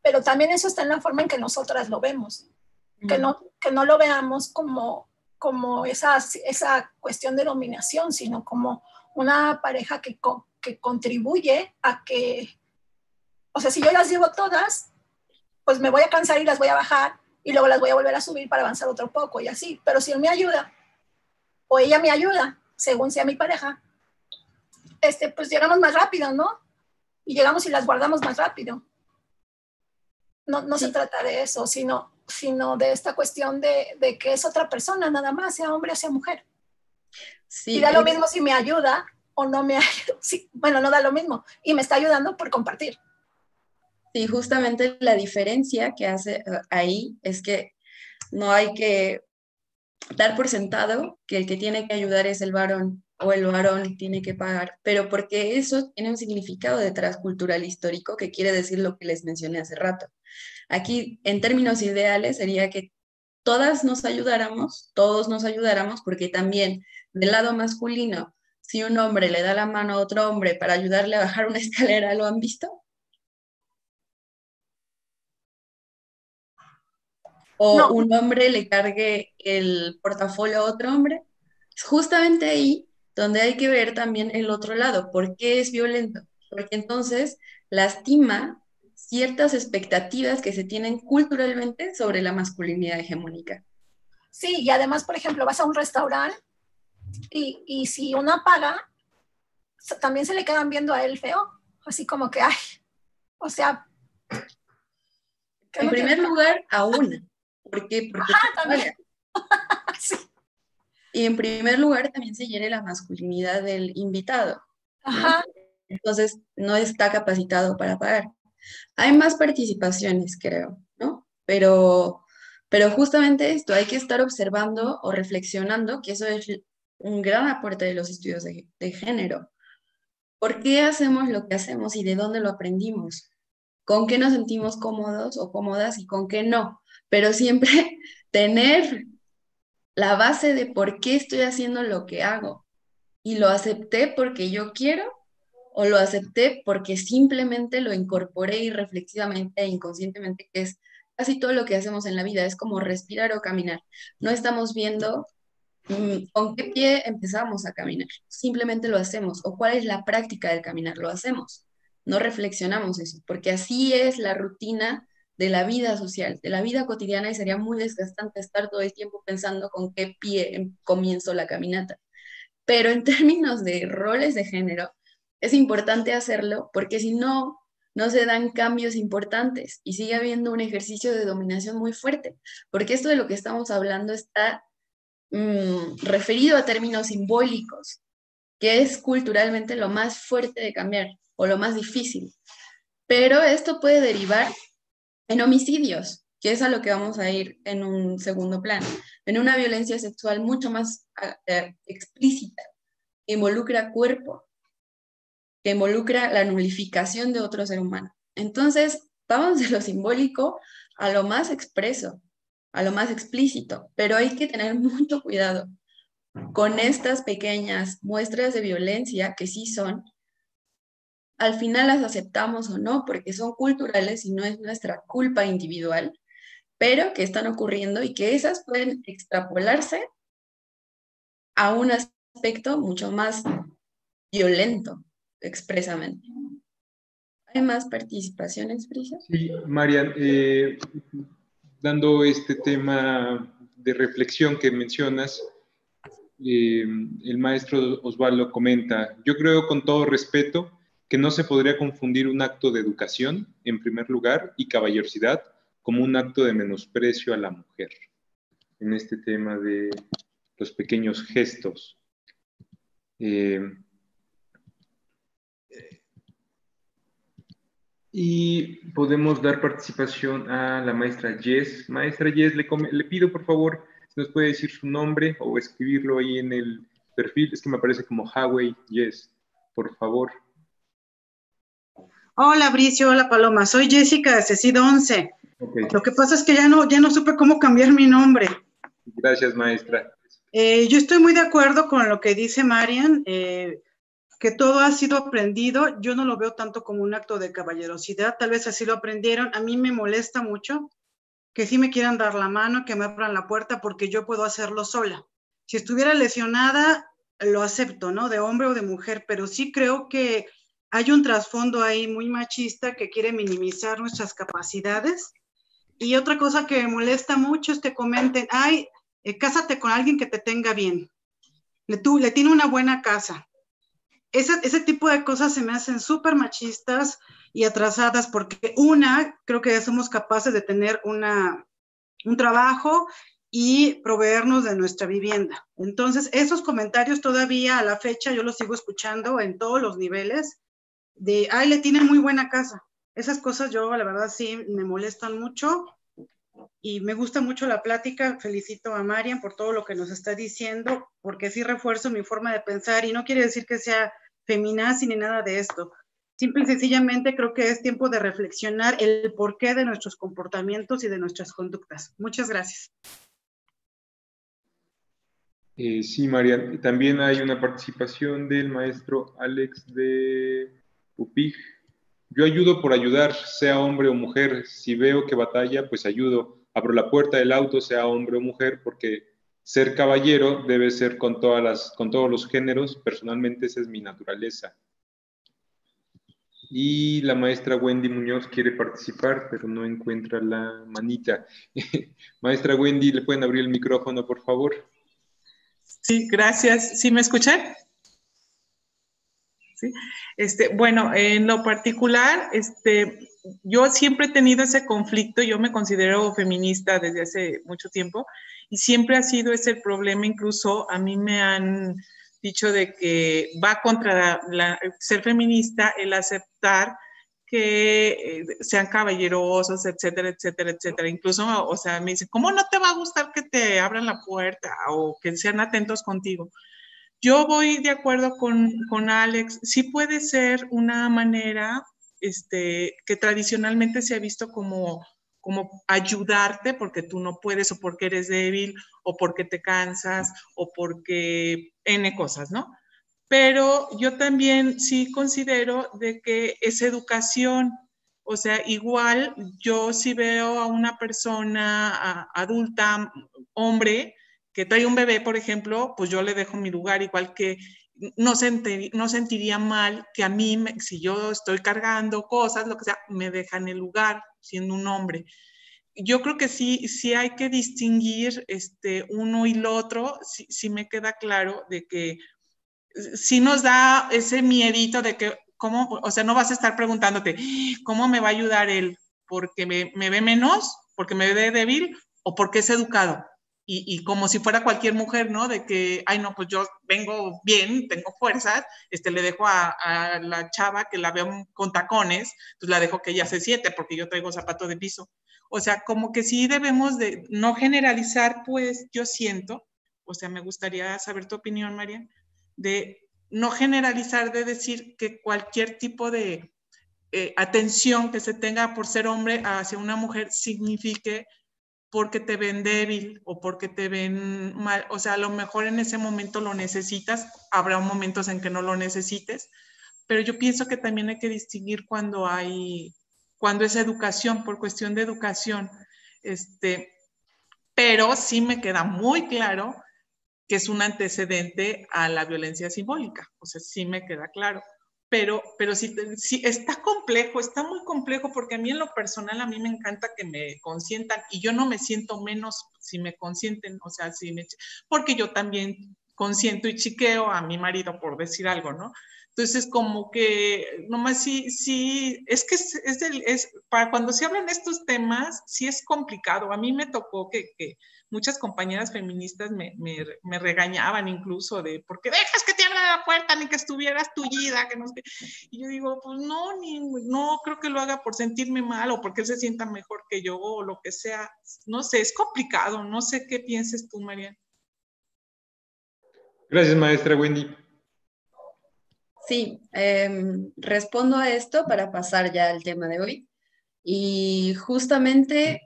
Pero también eso está en la forma en que nosotras lo vemos. Que no lo veamos como esa cuestión de dominación, sino como una pareja que contribuye a que, o sea, si yo las llevo todas, pues me voy a cansar y las voy a bajar y luego las voy a volver a subir para avanzar otro poco y así. Pero si él me ayuda o ella me ayuda, según sea mi pareja, pues llegamos más rápido, ¿no? Y llegamos y las guardamos más rápido. No se trata de eso, sino de esta cuestión de que es otra persona, nada más, sea hombre o sea mujer. Sí, y da lo mismo si me ayuda o no me ayuda. Sí, bueno, no da lo mismo. Y me está ayudando por compartir. Sí, justamente la diferencia que hace ahí es que no hay que dar por sentado que el que tiene que ayudar es el varón o el varón tiene que pagar, pero porque eso tiene un significado detrás cultural histórico que quiere decir lo que les mencioné hace rato. Aquí, en términos ideales, sería que todos nos ayudáramos, porque también del lado masculino, si un hombre le da la mano a otro hombre para ayudarle a bajar una escalera, ¿lo han visto? O no. Un hombre le cargue el portafolio a otro hombre. Es justamente ahí donde hay que ver también el otro lado. ¿Por qué es violento? Porque entonces lastima ciertas expectativas que se tienen culturalmente sobre la masculinidad hegemónica. Sí, y además, por ejemplo, vas a un restaurante y si una paga, también se le quedan viendo a él feo, así como que, ay, o sea... En primer lugar, a una. ¿Por qué? Porque también. Sí. Y en primer lugar también se hiere la masculinidad del invitado. Ajá. ¿No? Entonces no está capacitado para pagar. Hay más participaciones, creo, ¿no? Pero justamente esto, hay que estar observando o reflexionando, que eso es un gran aporte de los estudios de género. ¿Por qué hacemos lo que hacemos y de dónde lo aprendimos? ¿Con qué nos sentimos cómodos o cómodas y con qué no? Pero siempre tener la base de por qué estoy haciendo lo que hago y lo acepté porque yo quiero o lo acepté porque simplemente lo incorporé irreflexivamente e inconscientemente, que es casi todo lo que hacemos en la vida, es como respirar o caminar. No estamos viendo con qué pie empezamos a caminar, simplemente lo hacemos, o cuál es la práctica del caminar, lo hacemos, no reflexionamos eso, porque así es la rutina de la vida social, de la vida cotidiana, y sería muy desgastante estar todo el tiempo pensando con qué pie comienzo la caminata. Pero en términos de roles de género, es importante hacerlo porque si no, no se dan cambios importantes y sigue habiendo un ejercicio de dominación muy fuerte, porque esto de lo que estamos hablando está referido a términos simbólicos, que es culturalmente lo más fuerte de cambiar o lo más difícil. Pero esto puede derivar en homicidios, que es a lo que vamos a ir en un segundo plano, en una violencia sexual mucho más explícita, que involucra cuerpo, que involucra la nulificación de otro ser humano. Entonces, vamos de lo simbólico a lo más expreso, a lo más explícito, pero hay que tener mucho cuidado con estas pequeñas muestras de violencia que sí son. Al final las aceptamos o no, porque son culturales y no es nuestra culpa individual, pero que están ocurriendo y que esas pueden extrapolarse a un aspecto mucho más violento, expresamente. ¿Hay más participaciones, Brisa? Sí, Marian, dando este tema de reflexión que mencionas, el maestro Osvaldo comenta, yo creo con todo respeto que no se podría confundir un acto de educación, en primer lugar, y caballerosidad, como un acto de menosprecio a la mujer, en este tema de los pequeños gestos. Y podemos dar participación a la maestra Jess. Maestra Jess, le pido por favor si nos puede decir su nombre o escribirlo ahí en el perfil. Es que me aparece como Huawei Jess, por favor. Hola, Bricio, hola, Paloma. Soy Jessica de CECID 11. Okay. Lo que pasa es que ya no supe cómo cambiar mi nombre. Gracias, maestra. Yo estoy muy de acuerdo con lo que dice Marian, que todo ha sido aprendido. Yo no lo veo tanto como un acto de caballerosidad, tal vez así lo aprendieron. A mí me molesta mucho que sí me quieran dar la mano, que me abran la puerta, porque yo puedo hacerlo sola. Si estuviera lesionada, lo acepto, ¿no? De hombre o de mujer, pero sí creo que hay un trasfondo ahí muy machista que quiere minimizar nuestras capacidades. Y otra cosa que me molesta mucho es que comenten, ay, cásate con alguien que te tenga bien. Le tiene una buena casa. Ese tipo de cosas se me hacen súper machistas y atrasadas, porque creo que ya somos capaces de tener un trabajo y proveernos de nuestra vivienda. Entonces, esos comentarios todavía a la fecha yo los sigo escuchando en todos los niveles, de, ay, le tienen muy buena casa. Esas cosas yo, la verdad, sí me molestan mucho y me gusta mucho la plática. Felicito a Marian por todo lo que nos está diciendo, porque sí refuerzo mi forma de pensar y no quiere decir que sea feminazi ni nada de esto. Simple y sencillamente creo que es tiempo de reflexionar el porqué de nuestros comportamientos y de nuestras conductas. Muchas gracias. Sí, Marian. También hay una participación del maestro Alex de UPIG. Yo ayudo por ayudar, sea hombre o mujer. Si veo que batalla, pues ayudo. Abro la puerta del auto, sea hombre o mujer, porque ser caballero debe ser con todos los géneros. Personalmente esa es mi naturaleza. Y la maestra Wendy Muñoz quiere participar, pero no encuentra la manita. Maestra Wendy, ¿le pueden abrir el micrófono, por favor? Sí, gracias. ¿Sí me escuchan? Sí. Bueno, en lo particular, yo siempre he tenido ese conflicto. Yo me considero feminista desde hace mucho tiempo y siempre ha sido ese el problema. Incluso a mí me han dicho de que va contra ser feminista el aceptar que sean caballerosos, etcétera, etcétera, etcétera. Incluso, o sea, me dicen, ¿cómo no te va a gustar que te abran la puerta o que sean atentos contigo? Yo voy de acuerdo con Alex. Sí puede ser una manera que tradicionalmente se ha visto como ayudarte porque tú no puedes o porque eres débil o porque te cansas o porque N cosas, ¿no? pero yo también sí considero de que es educación. O sea, igual yo si veo a una persona adulta, hombre, que trae un bebé, por ejemplo, pues yo le dejo mi lugar, igual que no sentiría mal que a mí, si yo estoy cargando cosas, lo que sea, me dejan el lugar siendo un hombre. Yo creo que sí hay que distinguir uno y lo otro, sí me queda claro de que sí nos da ese miedito de que, ¿cómo? O sea, no vas a estar preguntándote, ¿cómo me va a ayudar él? ¿Porque me ve menos? ¿Porque me ve débil? ¿O porque es educado? Y como si fuera cualquier mujer, ¿no? De que, ay, no, pues yo vengo bien, tengo fuerzas, le dejo a la chava que la veo con tacones, pues la dejo que ella se siente porque yo traigo zapato de piso. O sea, como que sí debemos de no generalizar, pues yo siento, o sea, me gustaría saber tu opinión, María, de no generalizar, de decir que cualquier tipo de atención que se tenga por ser hombre hacia una mujer signifique porque te ven débil o porque te ven mal. O sea, a lo mejor en ese momento lo necesitas, habrá momentos en que no lo necesites, pero yo pienso que también hay que distinguir cuando es educación, por cuestión de educación. Pero sí me queda muy claro que es un antecedente a la violencia simbólica. O sea, sí me queda claro. Pero sí está complejo, está muy complejo, porque a mí en lo personal, a mí me encanta que me consientan y yo no me siento menos si me consienten, o sea, porque yo también consiento y chiqueo a mi marido, por decir algo, ¿no? Entonces, como que nomás sí, es que para cuando se hablan estos temas, sí es complicado. A mí me tocó que muchas compañeras feministas me regañaban incluso de, ¿por qué dejas que te abra la puerta ni que estuvieras tullida? Que no sé. Y yo digo, pues no creo que lo haga por sentirme mal o porque él se sienta mejor que yo o lo que sea. No sé, es complicado. No sé qué pienses tú, María. Gracias, maestra Wendy. Sí, respondo a esto para pasar ya al tema de hoy. Y justamente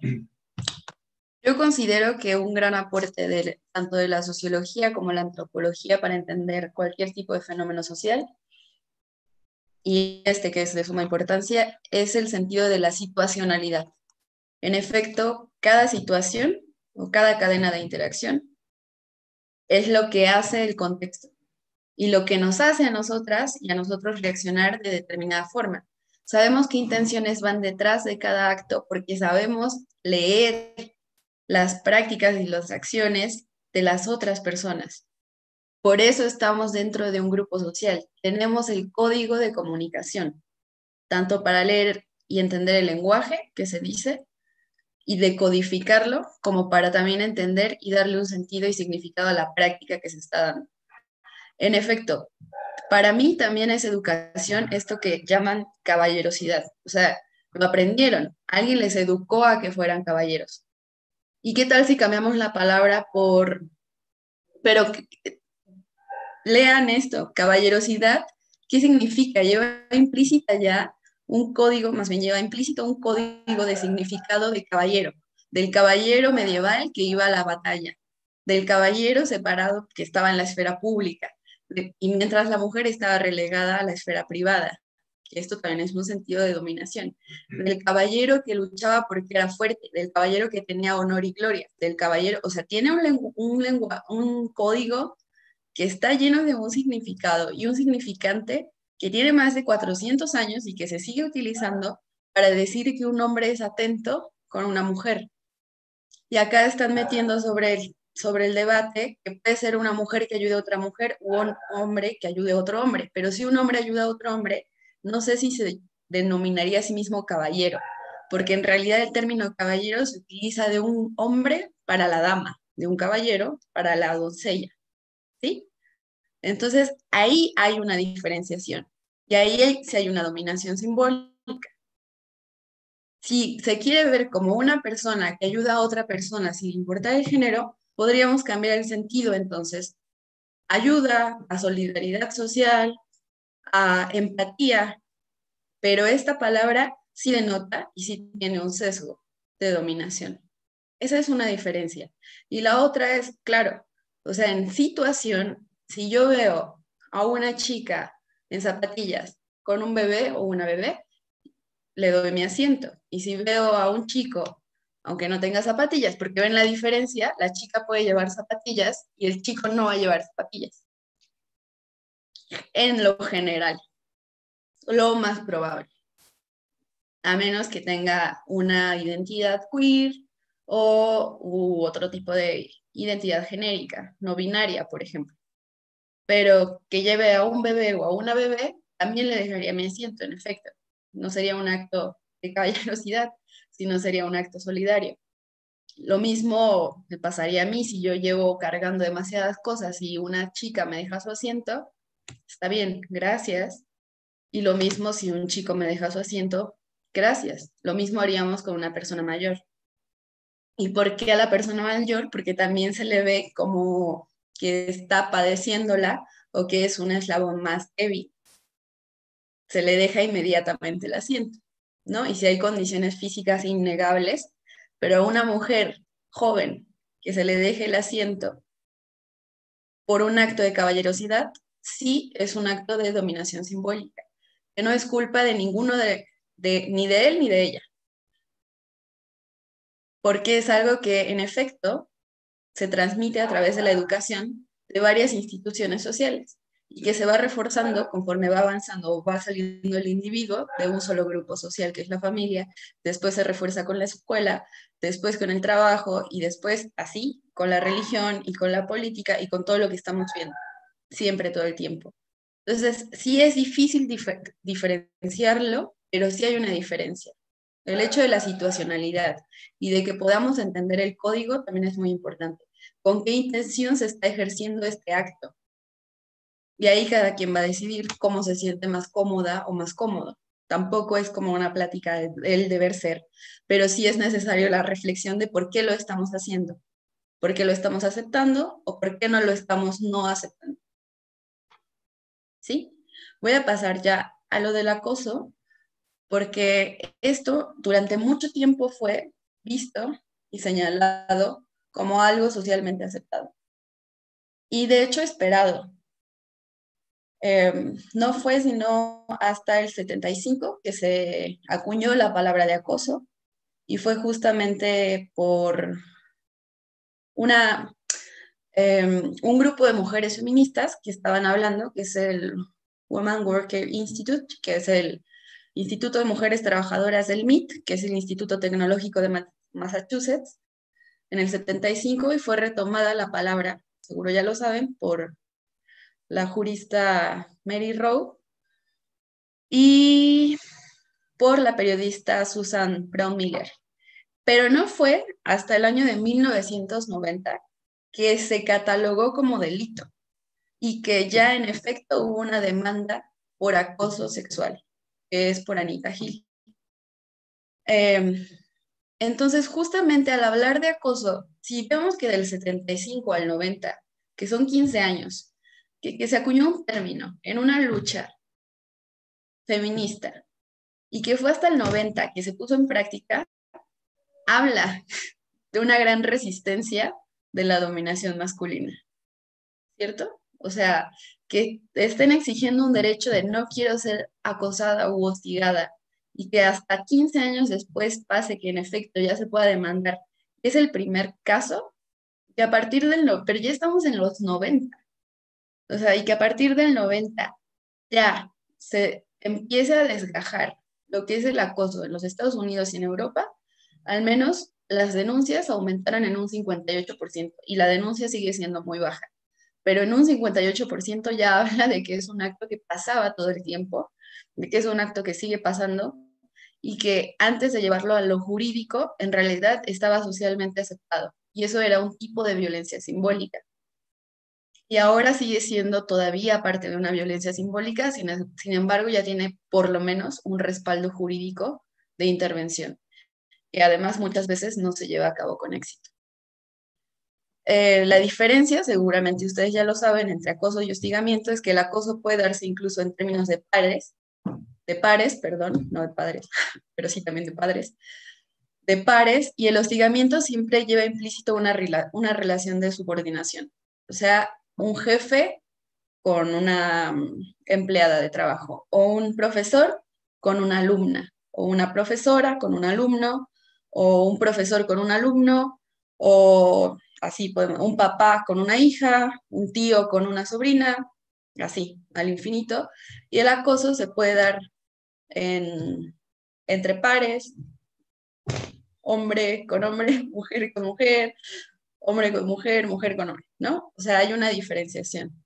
yo considero que un gran aporte tanto de la sociología como la antropología para entender cualquier tipo de fenómeno social, y que es de suma importancia, es el sentido de la situacionalidad. En efecto, cada situación o cada cadena de interacción es lo que hace el contexto y lo que nos hace a nosotras y a nosotros reaccionar de determinada forma. Sabemos qué intenciones van detrás de cada acto porque sabemos leer las prácticas y las acciones de las otras personas. Por eso estamos dentro de un grupo social. Tenemos el código de comunicación, tanto para leer y entender el lenguaje que se dice y decodificarlo, como para también entender y darle un sentido y significado a la práctica que se está dando. En efecto, para mí también es educación esto que llaman caballerosidad. O sea, lo aprendieron, alguien les educó a que fueran caballeros. ¿Y qué tal si cambiamos la palabra por... Pero lean esto, caballerosidad, ¿qué significa? Lleva implícita ya un código, más bien lleva implícito un código de significado de caballero, del caballero medieval que iba a la batalla, del caballero separado que estaba en la esfera pública, y mientras la mujer estaba relegada a la esfera privada, que esto también es un sentido de dominación, del caballero que luchaba porque era fuerte, del caballero que tenía honor y gloria, del caballero, o sea, tiene un código que está lleno de un significado y un significante que tiene más de 400 años y que se sigue utilizando para decir que un hombre es atento con una mujer. Y acá están metiendo sobre el debate que puede ser una mujer que ayude a otra mujer o un hombre que ayude a otro hombre. Pero si un hombre ayuda a otro hombre, no sé si se denominaría a sí mismo caballero, porque en realidad el término caballero se utiliza de un hombre para la dama, de un caballero para la doncella, ¿sí? Entonces, ahí hay una diferenciación y ahí sí hay una dominación simbólica. Si se quiere ver como una persona que ayuda a otra persona sin importar el género, podríamos cambiar el sentido entonces. Ayuda, a solidaridad social, a empatía, pero esta palabra sí denota y sí tiene un sesgo de dominación. Esa es una diferencia. Y la otra es, claro, o sea, en situación, si yo veo a una chica en zapatillas con un bebé o una bebé, le doy mi asiento. Y si veo a un chico, aunque no tenga zapatillas, porque ven la diferencia, la chica puede llevar zapatillas y el chico no va a llevar zapatillas. En lo general, lo más probable. A menos que tenga una identidad queer u otro tipo de identidad genérica, no binaria, por ejemplo. Pero que lleve a un bebé o a una bebé, también le dejaría mi asiento, en efecto. No sería un acto de caballerosidad, sino sería un acto solidario. Lo mismo me pasaría a mí si yo llevo cargando demasiadas cosas y una chica me deja su asiento, está bien, gracias. Y lo mismo si un chico me deja su asiento, gracias. Lo mismo haríamos con una persona mayor. ¿Y por qué a la persona mayor? Porque también se le ve como que está padeciéndola o que es un eslabón más débil. Se le deja inmediatamente el asiento, ¿no? Y si hay condiciones físicas innegables, pero a una mujer joven que se le deje el asiento por un acto de caballerosidad, sí es un acto de dominación simbólica, que no es culpa de ninguno ni de él ni de ella. Porque es algo que, en efecto, se transmite a través de la educación de varias instituciones sociales y que se va reforzando conforme va avanzando o va saliendo el individuo de un solo grupo social, que es la familia, después se refuerza con la escuela, después con el trabajo y después así con la religión y con la política y con todo lo que estamos viendo, siempre, todo el tiempo. Entonces, sí es difícil diferenciarlo, pero sí hay una diferencia. El hecho de la situacionalidad y de que podamos entender el código también es muy importante. ¿Con qué intención se está ejerciendo este acto? Y ahí cada quien va a decidir cómo se siente más cómoda o más cómodo. Tampoco es como una plática del deber ser, pero sí es necesario la reflexión de por qué lo estamos haciendo, por qué lo estamos aceptando o por qué no lo estamos no aceptando. ¿Sí? Voy a pasar ya a lo del acoso, porque esto durante mucho tiempo fue visto y señalado como algo socialmente aceptado. Y de hecho esperado. No fue sino hasta el 75 que se acuñó la palabra de acoso y fue justamente por un grupo de mujeres feministas que estaban hablando, que es el Women Worker Institute, que es el Instituto de Mujeres Trabajadoras del MIT, que es el Instituto Tecnológico de Massachusetts, en el 75, y fue retomada la palabra, seguro ya lo saben, por la jurista Mary Rowe y por la periodista Susan Brown Miller. Pero no fue hasta el año de 1990 que se catalogó como delito y que ya en efecto hubo una demanda por acoso sexual, que es por Anita Hill. Entonces, justamente al hablar de acoso, si vemos que del 75 al 90, que son 15 años, que se acuñó un término en una lucha feminista y que fue hasta el 90 que se puso en práctica, habla de una gran resistencia de la dominación masculina, ¿cierto? O sea, que estén exigiendo un derecho de no quiero ser acosada u hostigada y que hasta 15 años después pase que en efecto ya se pueda demandar. Es el primer caso que a partir pero ya estamos en los 90. O sea, y que a partir del 90 ya se empiece a desgajar lo que es el acoso en los Estados Unidos y en Europa, al menos las denuncias aumentaron en un 58% y la denuncia sigue siendo muy baja. Pero en un 58% ya habla de que es un acto que pasaba todo el tiempo, de que es un acto que sigue pasando y que antes de llevarlo a lo jurídico, en realidad estaba socialmente aceptado. Y eso era un tipo de violencia simbólica. Y ahora sigue siendo todavía parte de una violencia simbólica, sin embargo ya tiene por lo menos un respaldo jurídico de intervención, que además muchas veces no se lleva a cabo con éxito. La diferencia, seguramente ustedes ya lo saben, entre acoso y hostigamiento es que el acoso puede darse incluso en términos de pares, no de padres, pero sí también de pares, y el hostigamiento siempre lleva implícito una relación de subordinación. O sea, un jefe con una empleada de trabajo, o un profesor con una alumna, o una profesora con un alumno, o un profesor con un alumno, o así podemos, un papá con una hija, un tío con una sobrina, así, al infinito. Y el acoso se puede dar entre pares, hombre con hombre, mujer con mujer, hombre con mujer, mujer con hombre, ¿no? O sea, hay una diferenciación.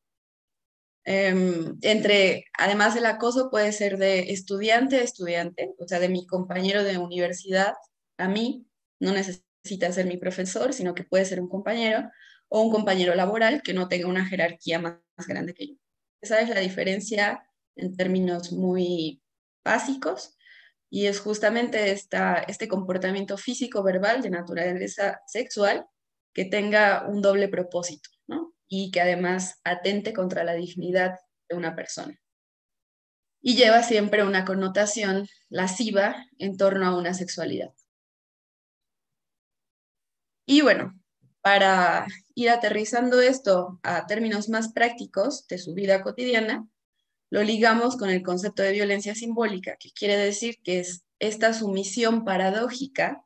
Además el acoso puede ser de estudiante a estudiante, o sea, de mi compañero de universidad a mí, no necesita ser mi profesor, sino que puede ser un compañero, o un compañero laboral que no tenga una jerarquía más grande que yo. Esa es la diferencia en términos muy básicos, y es justamente este comportamiento físico-verbal de naturaleza sexual que tenga un doble propósito, ¿no? Y que además atente contra la dignidad de una persona. Y lleva siempre una connotación lasciva en torno a una sexualidad. Y bueno, para ir aterrizando esto a términos más prácticos de su vida cotidiana, lo ligamos con el concepto de violencia simbólica, que quiere decir que es esta sumisión paradójica,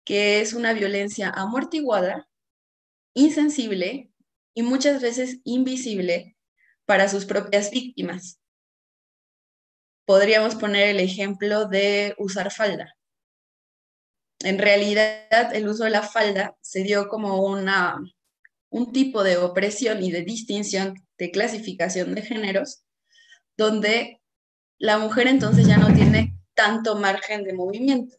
que es una violencia amortiguada, insensible y muchas veces invisible para sus propias víctimas. Podríamos poner el ejemplo de usar falda. En realidad, el uso de la falda se dio como un tipo de opresión y de distinción, de clasificación de géneros, donde la mujer entonces ya no tiene tanto margen de movimiento.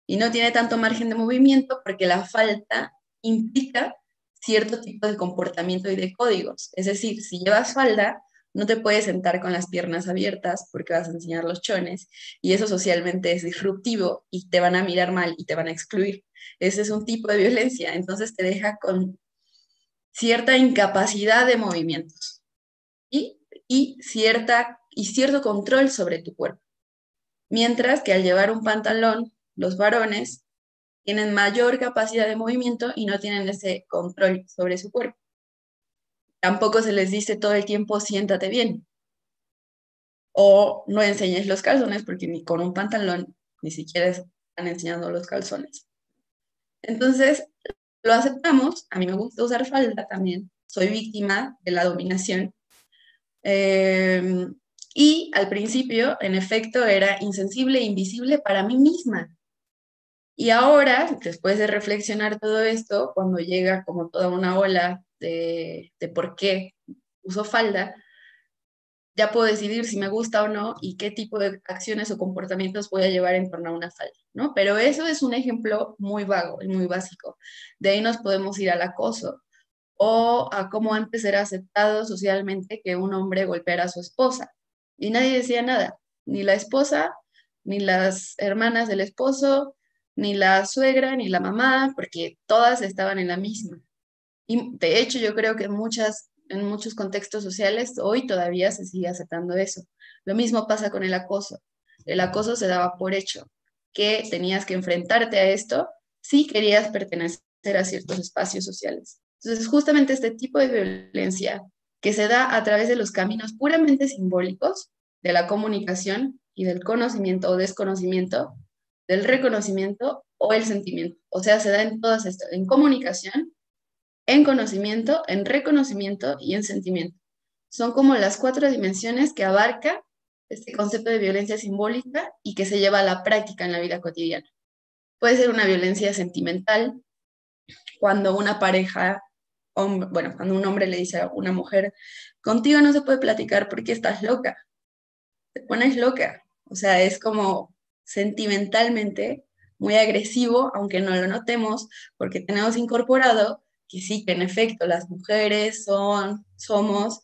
Y no tiene tanto margen de movimiento porque la falda implica cierto tipo de comportamiento y de códigos. Es decir, si llevas falda, no te puedes sentar con las piernas abiertas porque vas a enseñar los chones, y eso socialmente es disruptivo y te van a mirar mal y te van a excluir. Ese es un tipo de violencia, entonces te deja con cierta incapacidad de movimientos y cierto control sobre tu cuerpo. Mientras que al llevar un pantalón, los varones tienen mayor capacidad de movimiento y no tienen ese control sobre su cuerpo. Tampoco se les dice todo el tiempo siéntate bien, o no enseñes los calzones, porque ni con un pantalón ni siquiera están enseñando los calzones. Entonces, lo aceptamos. A mí me gusta usar falda también, soy víctima de la dominación. Y al principio, en efecto, era insensible e invisible para mí misma. Y ahora, después de reflexionar todo esto, cuando llega como toda una ola de por qué uso falda, ya puedo decidir si me gusta o no y qué tipo de acciones o comportamientos voy a llevar en torno a una falda, ¿no? Pero eso es un ejemplo muy vago y muy básico. De ahí nos podemos ir al acoso o a cómo antes era aceptado socialmente que un hombre golpeara a su esposa. Y nadie decía nada, ni la esposa, ni las hermanas del esposo, ni la suegra, ni la mamá, porque todas estaban en la misma. Y de hecho yo creo que en muchos contextos sociales hoy todavía se sigue aceptando eso. Lo mismo pasa con el acoso. El acoso se daba por hecho, que tenías que enfrentarte a esto si querías pertenecer a ciertos espacios sociales. Entonces, justamente este tipo de violencia que se da a través de los caminos puramente simbólicos de la comunicación y del conocimiento o desconocimiento, del reconocimiento o el sentimiento. O sea, se da en todas estas, en comunicación, en conocimiento, en reconocimiento y en sentimiento. Son como las 4 dimensiones que abarca este concepto de violencia simbólica y que se lleva a la práctica en la vida cotidiana. Puede ser una violencia sentimental, cuando una pareja, cuando un hombre le dice a una mujer, contigo no se puede platicar porque estás loca, te pones loca. O sea, es como sentimentalmente muy agresivo, aunque no lo notemos, porque tenemos incorporado que sí, que en efecto las mujeres somos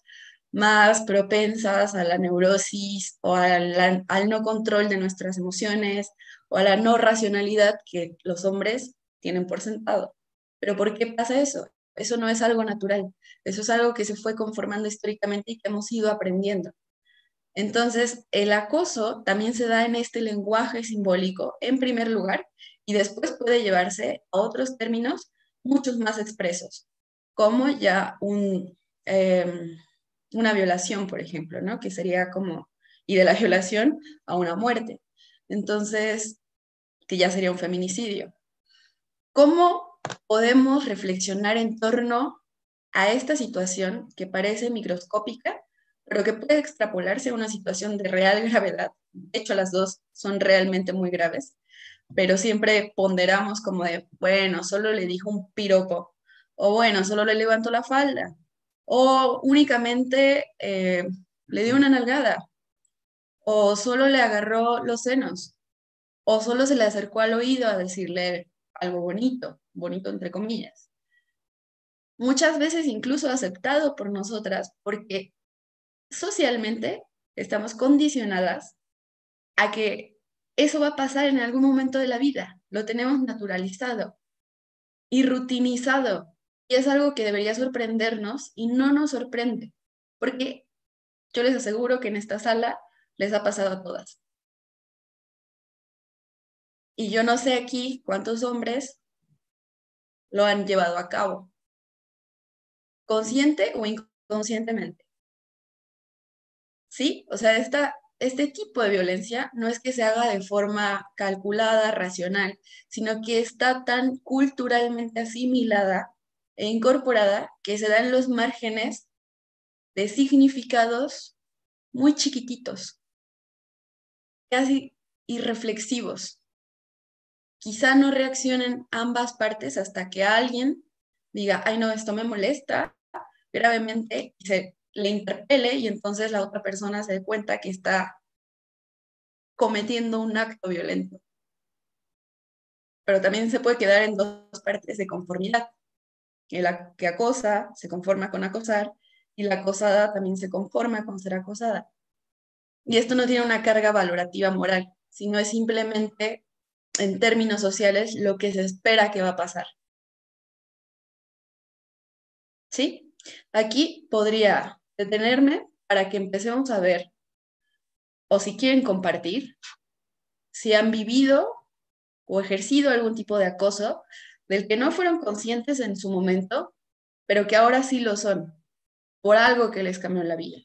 más propensas a la neurosis o al no control de nuestras emociones o a la no racionalidad que los hombres tienen por sentado. ¿Pero por qué pasa eso? Eso no es algo natural, eso es algo que se fue conformando históricamente y que hemos ido aprendiendo. Entonces, el acoso también se da en este lenguaje simbólico, en primer lugar, y después puede llevarse a otros términos muchos más expresos, como ya una violación, por ejemplo, ¿no? Que sería como, y de la violación a una muerte. Entonces, que ya sería un feminicidio. ¿Cómo podemos reflexionar en torno a esta situación que parece microscópica, pero que puede extrapolarse a una situación de real gravedad? De hecho, las dos son realmente muy graves, pero siempre ponderamos como de, bueno, solo le dijo un piropo, o bueno, solo le levantó la falda, o únicamente le dio una nalgada, o solo le agarró los senos, o solo se le acercó al oído a decirle algo bonito, bonito entre comillas. Muchas veces incluso aceptado por nosotras, porque socialmente estamos condicionadas a que eso va a pasar en algún momento de la vida. Lo tenemos naturalizado y rutinizado. Y es algo que debería sorprendernos y no nos sorprende, porque yo les aseguro que en esta sala les ha pasado a todas. Y yo no sé aquí cuántos hombres lo han llevado a cabo, consciente o inconscientemente. ¿Sí? O sea, este tipo de violencia no es que se haga de forma calculada, racional, sino que está tan culturalmente asimilada e incorporada que se dan los márgenes de significados muy chiquititos, casi irreflexivos. Quizá no reaccionen ambas partes hasta que alguien diga, ay no, esto me molesta gravemente, y se le interpele, y entonces la otra persona se dé cuenta que está cometiendo un acto violento. Pero también se puede quedar en dos partes de conformidad, que la que acosa se conforma con acosar, y la acosada también se conforma con ser acosada. Y esto no tiene una carga valorativa moral, sino es simplemente, en términos sociales, lo que se espera que va a pasar. ¿Sí? Aquí podría detenerme para que empecemos a ver, o si quieren compartir, si han vivido o ejercido algún tipo de acoso del que no fueron conscientes en su momento, pero que ahora sí lo son, por algo que les cambió la vida.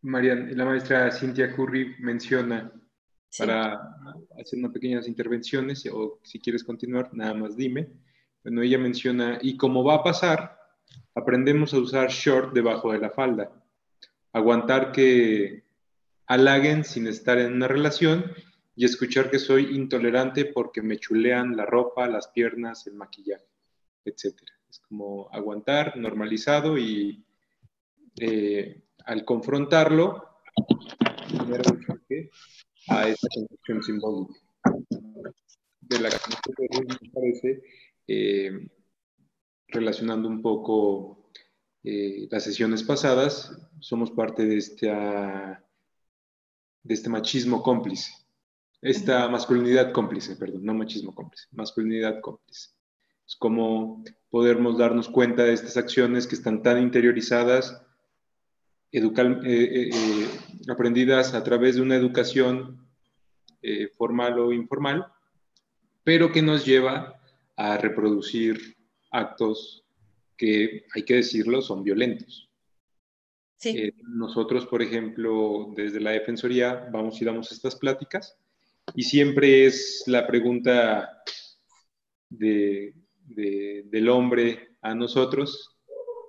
Marian, la maestra Cynthia Curry menciona, sí, para hacer unas pequeñas intervenciones, o si quieres continuar, nada más dime. Bueno, ella menciona, y como va a pasar, aprendemos a usar short debajo de la falda, aguantar que halaguen sin estar en una relación y escuchar que soy intolerante porque me chulean la ropa, las piernas, el maquillaje, etc. Es como aguantar, normalizado, y al confrontarlo, primero un choque a esa construcción simbólica de la que me parece, relacionando un poco las sesiones pasadas, somos parte de este machismo cómplice, esta masculinidad cómplice, perdón, no machismo cómplice, masculinidad cómplice. Es como podemos darnos cuenta de estas acciones que están tan interiorizadas, aprendidas a través de una educación formal o informal, pero que nos lleva a reproducir actos que, hay que decirlo, son violentos. Sí. Nosotros, por ejemplo, desde la Defensoría vamos y damos estas pláticas, y siempre es la pregunta del hombre a nosotros,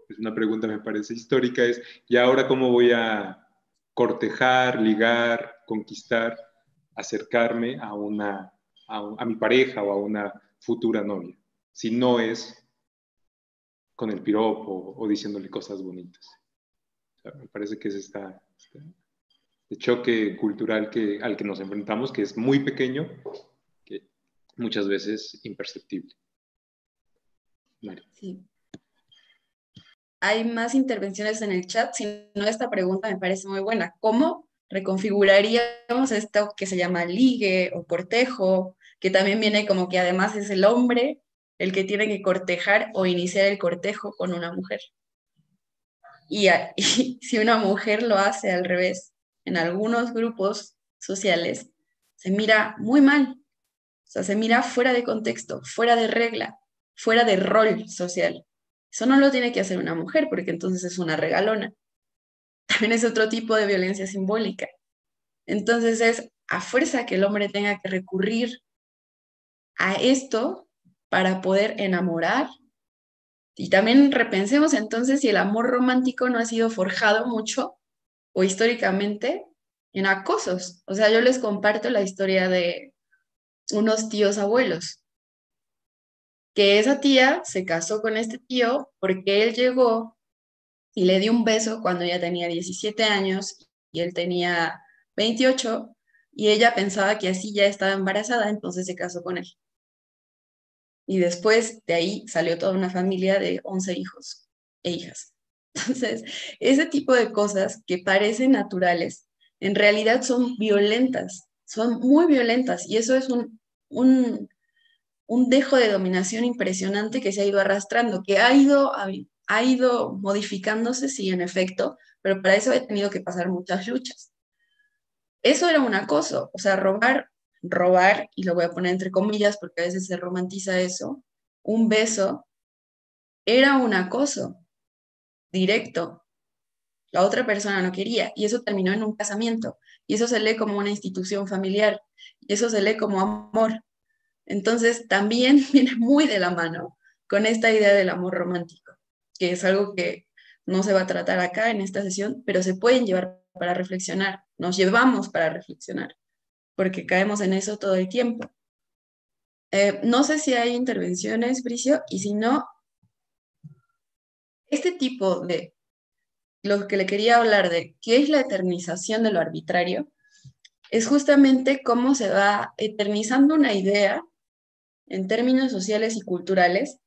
es una pregunta me parece histórica, es, ¿y ahora cómo voy a cortejar, ligar, conquistar, acercarme a mi pareja o a una futura novia, si no es con el piropo o diciéndole cosas bonitas? O sea, me parece que es este choque cultural al que nos enfrentamos, que es muy pequeño, que muchas veces imperceptible. María. Sí. Hay más intervenciones en el chat, si no, esta pregunta me parece muy buena. ¿Cómo reconfiguraríamos esto que se llama ligue o cortejo, que también viene como que además es el hombre el que tiene que cortejar o iniciar el cortejo con una mujer? y si una mujer lo hace al revés, en algunos grupos sociales, se mira muy mal. O sea, se mira fuera de contexto, fuera de regla, fuera de rol social. Eso no lo tiene que hacer una mujer, porque entonces es una regalona. También es otro tipo de violencia simbólica. Entonces es a fuerza que el hombre tenga que recurrir a esto para poder enamorar. Y también repensemos entonces si el amor romántico no ha sido forjado mucho o históricamente en acosos. O sea, yo les comparto la historia de unos tíos abuelos, que esa tía se casó con este tío porque él llegó y le dio un beso cuando ella tenía 17 años y él tenía 28 y ella pensaba que así ya estaba embarazada, entonces se casó con él. Y después de ahí salió toda una familia de 11 hijos e hijas. Entonces, ese tipo de cosas que parecen naturales, en realidad son violentas, son muy violentas, y eso es un dejo de dominación impresionante que se ha ido arrastrando, que ha ido modificándose, sí, en efecto, pero para eso he tenido que pasar muchas luchas. Eso era un acoso, o sea, robar, y lo voy a poner entre comillas porque a veces se romantiza eso, un beso era un acoso directo. La otra persona no quería y eso terminó en un casamiento y eso se lee como una institución familiar y eso se lee como amor. Entonces también viene muy de la mano con esta idea del amor romántico, que es algo que no se va a tratar acá en esta sesión, pero se pueden llevar para reflexionar, nos llevamos para reflexionar, porque caemos en eso todo el tiempo. No sé si hay intervenciones, Bricio, y si no, este tipo de, lo que le quería hablar de qué es la eternización de lo arbitrario, es justamente cómo se va eternizando una idea en términos sociales y culturales,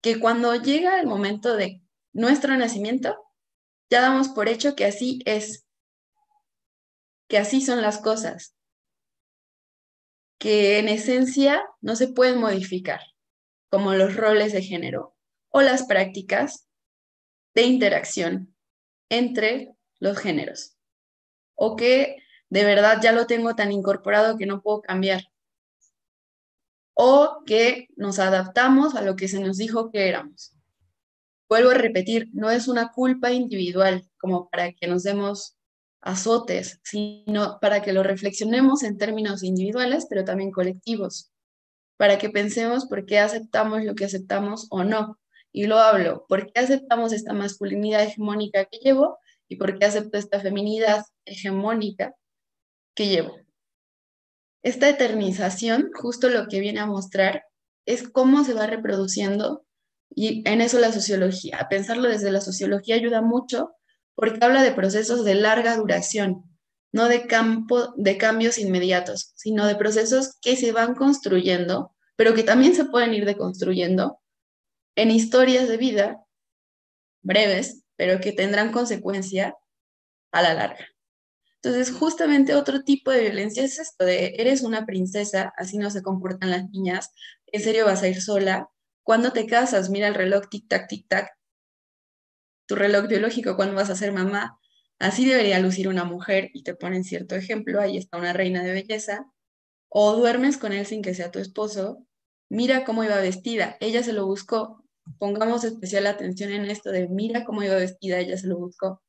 que cuando llega el momento de nuestro nacimiento, ya damos por hecho que así es, que así son las cosas, que en esencia no se pueden modificar, como los roles de género o las prácticas de interacción entre los géneros, o que de verdad ya lo tengo tan incorporado que no puedo cambiar, o que nos adaptamos a lo que se nos dijo que éramos. Vuelvo a repetir, no es una culpa individual como para que nos demos azotes, sino para que lo reflexionemos en términos individuales, pero también colectivos, para que pensemos por qué aceptamos lo que aceptamos o no. Y lo hablo, ¿por qué aceptamos esta masculinidad hegemónica que llevo y por qué acepto esta feminidad hegemónica que llevo? Esta eternización, justo lo que viene a mostrar, es cómo se va reproduciendo, y en eso la sociología, a pensarlo desde la sociología ayuda mucho, porque habla de procesos de larga duración, no de cambios inmediatos, sino de procesos que se van construyendo, pero que también se pueden ir deconstruyendo en historias de vida breves, pero que tendrán consecuencia a la larga. Entonces, justamente otro tipo de violencia es esto de, eres una princesa, así no se comportan las niñas, ¿en serio vas a ir sola? ¿Cuándo te casas? Mira el reloj, tic-tac, tic-tac, tu reloj biológico, ¿cuándo vas a ser mamá? Así debería lucir una mujer, y te ponen cierto ejemplo, ahí está una reina de belleza, o duermes con él sin que sea tu esposo, mira cómo iba vestida, ella se lo buscó, pongamos especial atención en esto de mira cómo iba vestida, ella se lo buscó.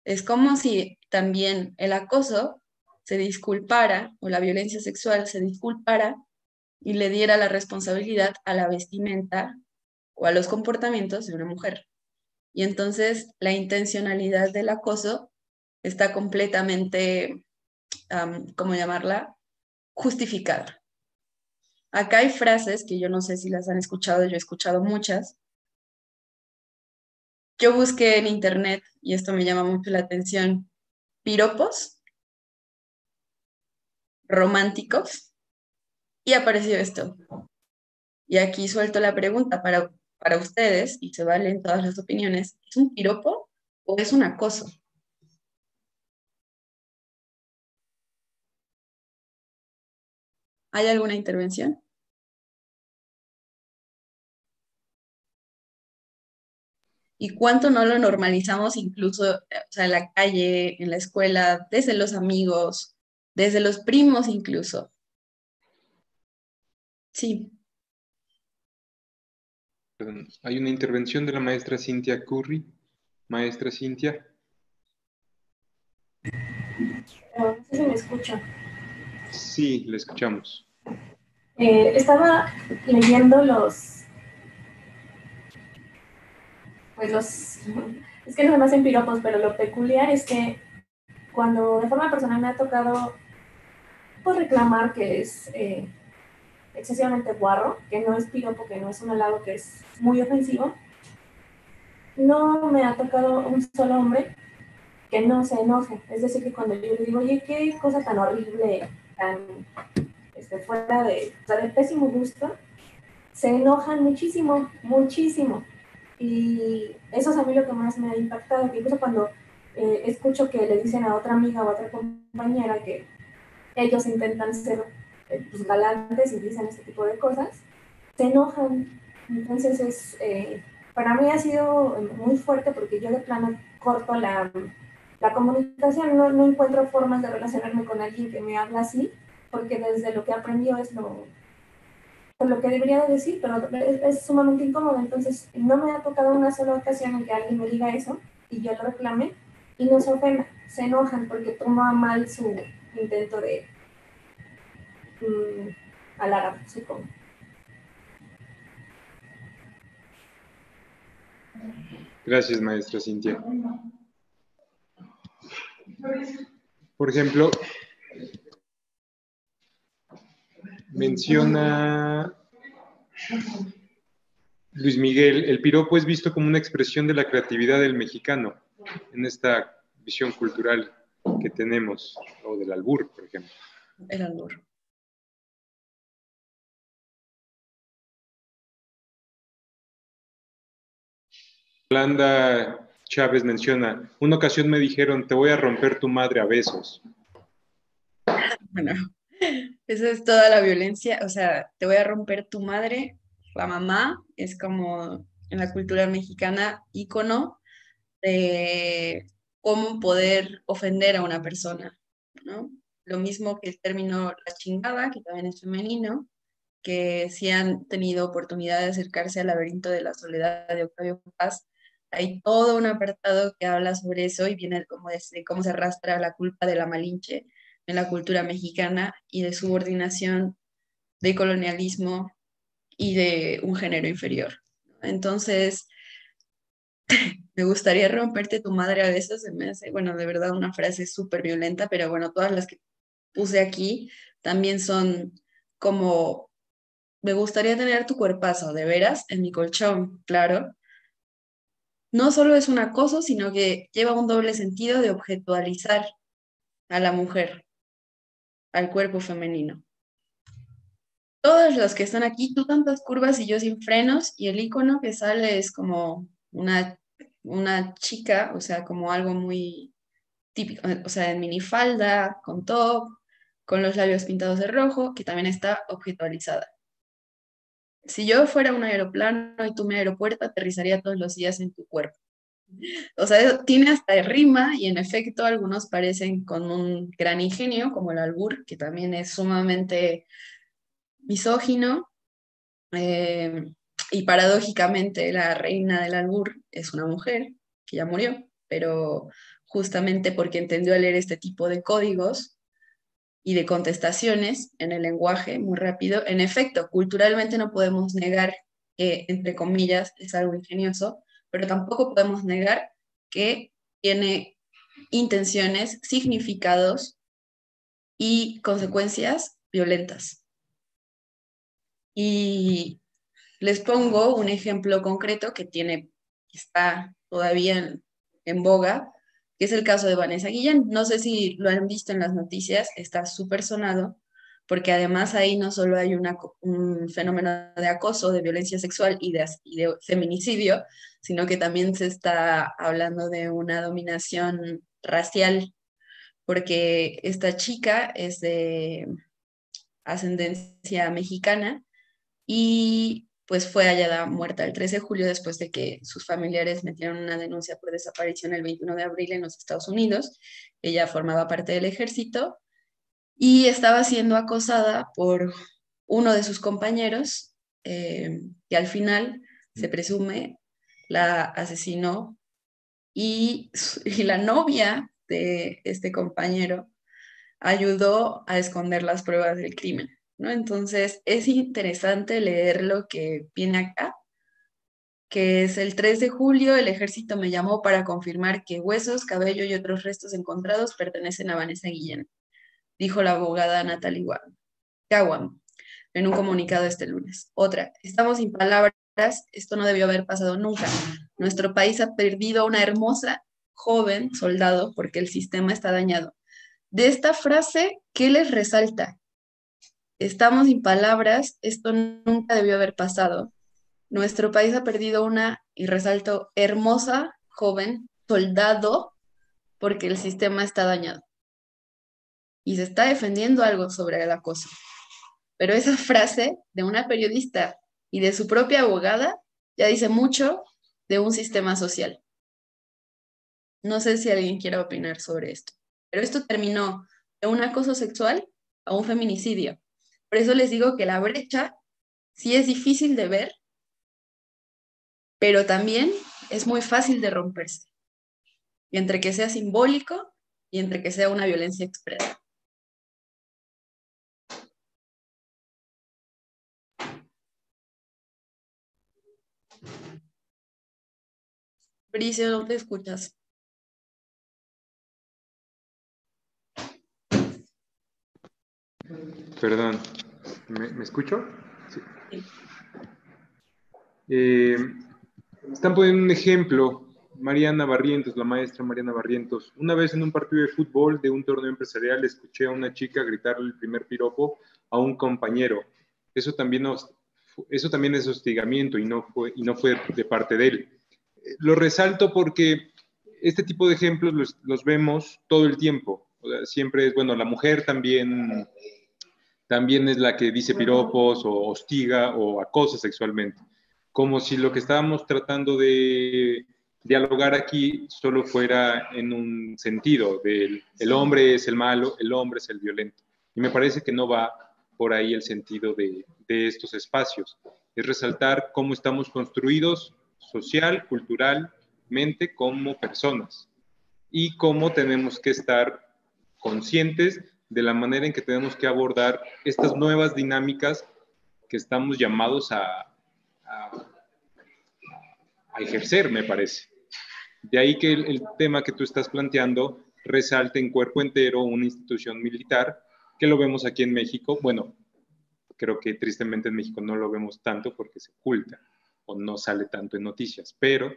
Es como si también el acoso se disculpara o la violencia sexual se disculpara y le diera la responsabilidad a la vestimenta o a los comportamientos de una mujer. Y entonces la intencionalidad del acoso está completamente, ¿cómo llamarla? Justificada. Acá hay frases que yo no sé si las han escuchado, yo he escuchado muchas. Yo busqué en internet, y esto me llama mucho la atención, piropos románticos, y apareció esto. Y aquí suelto la pregunta para ustedes, y se valen todas las opiniones. ¿Es un piropo o es un acoso? ¿Hay alguna intervención? y cuánto no lo normalizamos incluso, o sea, en la calle, en la escuela, desde los amigos, desde los primos incluso. Sí. Perdón, hay una intervención de la maestra Cintia Curry. Maestra Cintia. No sé si me escucha. Sí, le escuchamos. Estaba leyendo es que no me hacen piropos, pero lo peculiar es que cuando de forma personal me ha tocado pues, reclamar que es excesivamente guarro, que no es piropo, que no es un halago, que es muy ofensivo, no me ha tocado un solo hombre que no se enoje. Es decir, que cuando yo le digo, oye, qué cosa tan horrible, tan fuera de, o sea, de pésimo gusto, se enojan muchísimo, muchísimo. Y eso es a mí lo que más me ha impactado, que incluso cuando escucho que le dicen a otra amiga o a otra compañera que ellos intentan ser pues, galantes y dicen este tipo de cosas, se enojan. Entonces, para mí ha sido muy fuerte porque yo de plano corto la comunicación, no encuentro formas de relacionarme con alguien que me habla así, porque desde lo que aprendió es lo que debería de decir, pero es sumamente incómodo. Entonces, no me ha tocado una sola ocasión en que alguien me diga eso y yo lo reclame y no se ofenda, se enojan porque toma mal su intento de halagar, supongo. Gracias, maestra Cintia. Por ejemplo, menciona Luis Miguel, el piropo es visto como una expresión de la creatividad del mexicano en esta visión cultural que tenemos, o del albur, por ejemplo. El albur. Yolanda Chávez menciona, una ocasión me dijeron, te voy a romper tu madre a besos. Bueno, esa es toda la violencia, o sea, te voy a romper tu madre, la mamá, es como en la cultura mexicana ícono de cómo poder ofender a una persona, ¿no? Lo mismo que el término la chingada, que también es femenino, que si han tenido oportunidad de acercarse al laberinto de la soledad de Octavio Paz, hay todo un apartado que habla sobre eso y viene como desde cómo se arrastra la culpa de la Malinche en la cultura mexicana y de subordinación, de colonialismo y de un género inferior. Entonces, me gustaría romperte tu madre a veces, se me hace, bueno, de verdad una frase súper violenta, pero bueno, todas las que puse aquí también son como, me gustaría tener tu cuerpazo, de veras, en mi colchón, claro. No solo es un acoso, sino que lleva un doble sentido de objetualizar a la mujer, al cuerpo femenino. Todos los que están aquí, tú tantas curvas y yo sin frenos, y el icono que sale es como una chica, o sea, como algo muy típico, o sea, en minifalda, con top, con los labios pintados de rojo, que también está objetualizada. Si yo fuera un aeroplano y tú mi aeropuerto, aterrizaría todos los días en tu cuerpo. O sea, tiene hasta rima y en efecto algunos parecen con un gran ingenio, como el albur, que también es sumamente misógino. Y paradójicamente la reina del albur es una mujer que ya murió, pero justamente porque entendió a leer este tipo de códigos y de contestaciones en el lenguaje muy rápido. En efecto, culturalmente no podemos negar que, entre comillas, es algo ingenioso, pero tampoco podemos negar que tiene intenciones, significados y consecuencias violentas. Y les pongo un ejemplo concreto que está todavía en boga, que es el caso de Vanessa Guillén. No sé si lo han visto en las noticias, está súper sonado, porque además ahí no solo hay un fenómeno de acoso, de violencia sexual y de feminicidio, sino que también se está hablando de una dominación racial, porque esta chica es de ascendencia mexicana y pues fue hallada muerta el 13 de julio después de que sus familiares metieron una denuncia por desaparición el 21 de abril en los Estados Unidos. Ella formaba parte del ejército y estaba siendo acosada por uno de sus compañeros, que al final se presume la asesinó, y la novia de este compañero ayudó a esconder las pruebas del crimen, ¿no? Entonces es interesante leer lo que viene acá, que es el 3 de julio, el ejército me llamó para confirmar que huesos, cabello y otros restos encontrados pertenecen a Vanessa Guillén, dijo la abogada Natalie Gawam en un comunicado este lunes. Otra, estamos sin palabras, esto no debió haber pasado nunca. Nuestro país ha perdido a una hermosa joven soldado porque el sistema está dañado. De esta frase, ¿qué les resalta? Estamos sin palabras, esto nunca debió haber pasado. Nuestro país ha perdido una, y resalto, hermosa joven soldado porque el sistema está dañado. Y se está defendiendo algo sobre el acoso. Pero esa frase de una periodista y de su propia abogada ya dice mucho de un sistema social. No sé si alguien quiera opinar sobre esto, pero esto terminó de un acoso sexual a un feminicidio. Por eso les digo que la brecha sí es difícil de ver, pero también es muy fácil de romperse. Y entre que sea simbólico y entre que sea una violencia expresa. Bricio, ¿no te escuchas? Perdón, ¿me escucho? Sí. Están poniendo un ejemplo, Mariana Barrientos, la maestra Mariana Barrientos. Una vez en un partido de fútbol de un torneo empresarial escuché a una chica gritarle el primer piropo a un compañero. Eso también es hostigamiento y no fue de parte de él. Lo resalto porque este tipo de ejemplos los vemos todo el tiempo. O sea, siempre es, bueno, la mujer también es la que dice piropos o hostiga o acosa sexualmente. Como si lo que estábamos tratando de dialogar aquí solo fuera en un sentido del el hombre es el malo, el hombre es el violento. Y me parece que no va por ahí el sentido de estos espacios. Es resaltar cómo estamos construidos social, culturalmente, como personas y cómo tenemos que estar conscientes de la manera en que tenemos que abordar estas nuevas dinámicas que estamos llamados a ejercer, me parece. De ahí que el tema que tú estás planteando resalte en cuerpo entero una institución militar, que lo vemos aquí en México. Bueno, creo que tristemente en México no lo vemos tanto porque se oculta o no sale tanto en noticias, pero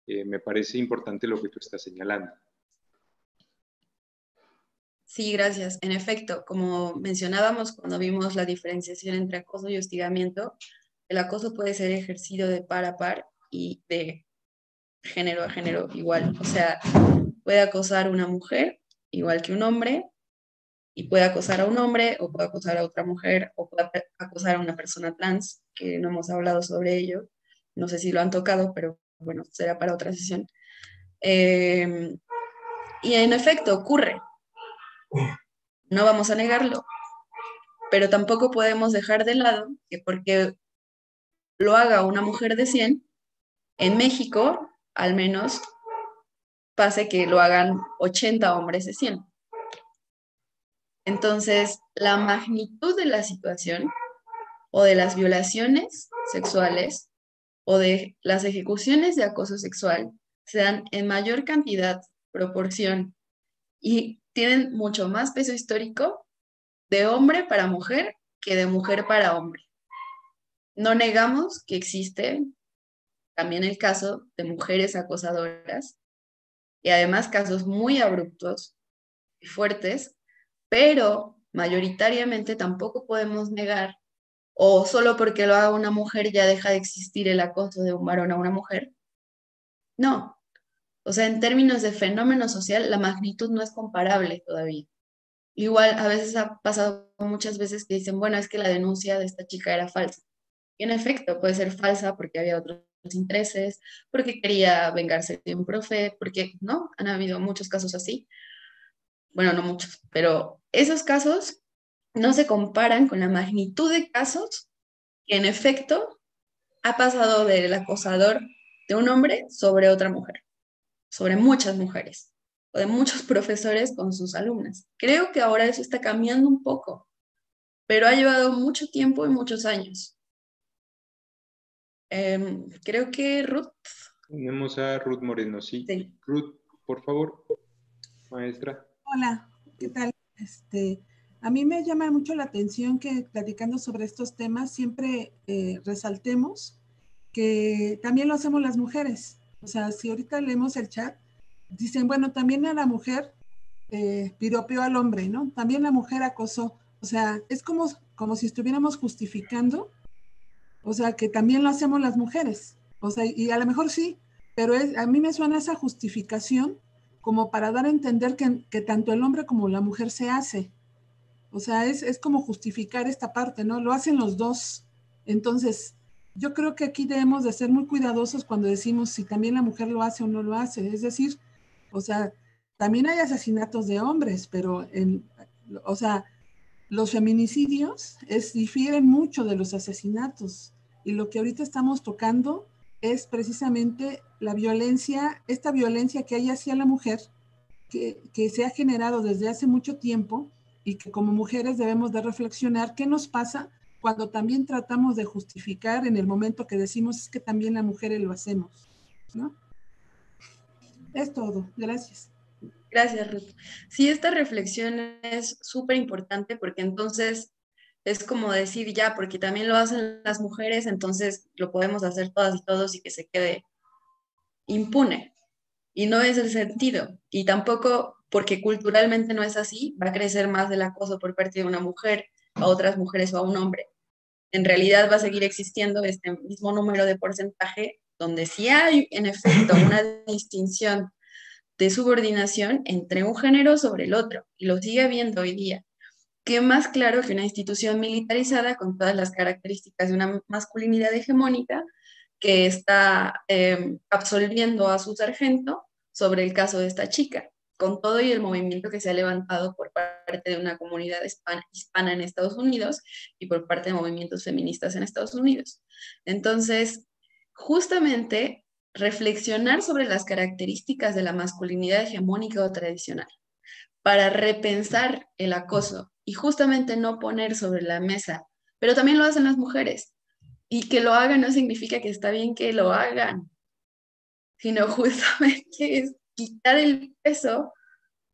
me parece importante lo que tú estás señalando. Sí, gracias. En efecto, como mencionábamos cuando vimos la diferenciación entre acoso y hostigamiento, el acoso puede ser ejercido de par a par y de género a género igual. O sea, puede acosar a una mujer igual que un hombre, y puede acosar a un hombre, o puede acosar a otra mujer, o puede acosar a una persona trans, que no hemos hablado sobre ello. No sé si lo han tocado, pero bueno, será para otra sesión. Y en efecto, ocurre. No vamos a negarlo, pero tampoco podemos dejar de lado que porque lo haga una mujer de 100, en México, al menos, pase que lo hagan 80 hombres de 100. Entonces, la magnitud de la situación, o de las violaciones sexuales, o de las ejecuciones de acoso sexual, se dan en mayor cantidad, proporción, y tienen mucho más peso histórico de hombre para mujer que de mujer para hombre. No negamos que existe también el caso de mujeres acosadoras, y además casos muy abruptos y fuertes, pero mayoritariamente tampoco podemos negar, o solo porque lo haga una mujer ya deja de existir el acoso de un varón a una mujer. No. O sea, en términos de fenómeno social, la magnitud no es comparable todavía. Igual, a veces ha pasado muchas veces que dicen, bueno, es que la denuncia de esta chica era falsa. Y en efecto, puede ser falsa porque había otros intereses, porque quería vengarse de un profe, porque no, han habido muchos casos así. Bueno, no muchos, pero esos casos no se comparan con la magnitud de casos que en efecto ha pasado del acosador de un hombre sobre otra mujer, sobre muchas mujeres, o de muchos profesores con sus alumnas. Creo que ahora eso está cambiando un poco, pero ha llevado mucho tiempo y muchos años. Creo que Ruth. Tenemos a Ruth Moreno, sí. Ruth, por favor, maestra. Hola, ¿qué tal? A mí me llama mucho la atención que platicando sobre estos temas siempre resaltemos que también lo hacemos las mujeres. O sea, si ahorita leemos el chat, dicen, bueno, también a la mujer piropeó al hombre, ¿no? También la mujer acosó. O sea, es como si estuviéramos justificando, o sea, que también lo hacemos las mujeres. O sea, y a lo mejor sí, pero a mí me suena esa justificación como para dar a entender que tanto el hombre como la mujer se hace. O sea, es como justificar esta parte, ¿no? Lo hacen los dos. Entonces, yo creo que aquí debemos de ser muy cuidadosos cuando decimos si también la mujer lo hace o no lo hace. Es decir, o sea, también hay asesinatos de hombres, pero, o sea, los feminicidios difieren mucho de los asesinatos. Y lo que ahorita estamos tocando es precisamente la violencia, esta violencia que hay hacia la mujer, que se ha generado desde hace mucho tiempo y que como mujeres debemos de reflexionar qué nos pasa cuando también tratamos de justificar en el momento que decimos es que también las mujeres lo hacemos, ¿no? Es todo. Gracias. Gracias, Ruth. Sí, esta reflexión es súper importante porque entonces es como decir ya, porque también lo hacen las mujeres, entonces lo podemos hacer todas y todos y que se quede impune. Y no es el sentido. Y tampoco, porque culturalmente no es así, va a crecer más el acoso por parte de una mujer a otras mujeres o a un hombre. En realidad va a seguir existiendo este mismo número de porcentaje donde sí hay, en efecto, una distinción de subordinación entre un género sobre el otro. Y lo sigue habiendo hoy día. ¿Qué más claro que una institución militarizada con todas las características de una masculinidad hegemónica que está absolviendo a su sargento sobre el caso de esta chica, con todo y el movimiento que se ha levantado por parte de una comunidad hispana en Estados Unidos y por parte de movimientos feministas en Estados Unidos? Entonces, justamente reflexionar sobre las características de la masculinidad hegemónica o tradicional para repensar el acoso y justamente no poner sobre la mesa, pero también lo hacen las mujeres, y que lo hagan no significa que está bien que lo hagan, sino justamente es quitar el peso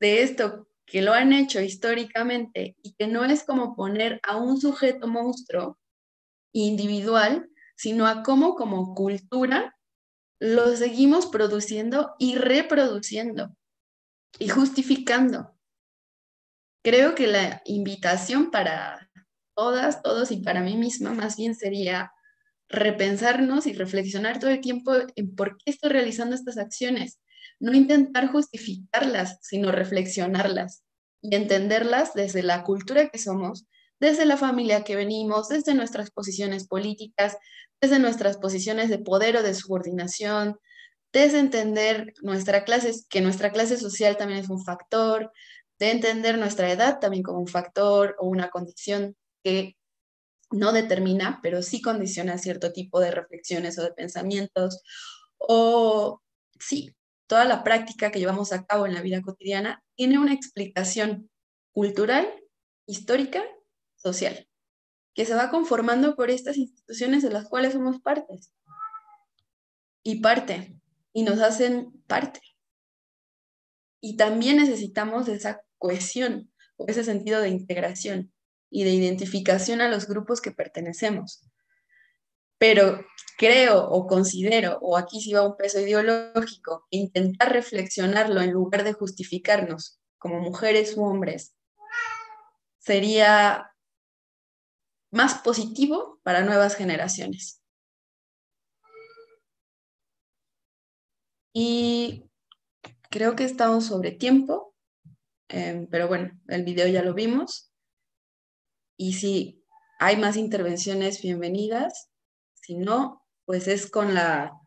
de esto que lo han hecho históricamente y que no es como poner a un sujeto monstruo individual, sino a cómo como cultura lo seguimos produciendo y reproduciendo y justificando. Creo que la invitación para todas, todos y para mí misma más bien sería repensarnos y reflexionar todo el tiempo en por qué estoy realizando estas acciones. No intentar justificarlas, sino reflexionarlas y entenderlas desde la cultura que somos, desde la familia que venimos, desde nuestras posiciones políticas, desde nuestras posiciones de poder o de subordinación, desde entender que nuestra clase social también es un factor, de entender nuestra edad también como un factor o una condición que no determina, pero sí condiciona cierto tipo de reflexiones o de pensamientos, o sí, toda la práctica que llevamos a cabo en la vida cotidiana tiene una explicación cultural, histórica, social, que se va conformando por estas instituciones de las cuales somos partes. Y nos hacen parte. Y también necesitamos esa cohesión, o ese sentido de integración y de identificación a los grupos que pertenecemos. Pero creo o considero, o aquí sí va un peso ideológico, intentar reflexionarlo en lugar de justificarnos como mujeres u hombres, sería más positivo para nuevas generaciones. Y creo que estamos sobre tiempo, pero bueno, el video ya lo vimos. Y si hay más intervenciones, bienvenidas. Si no, pues es con la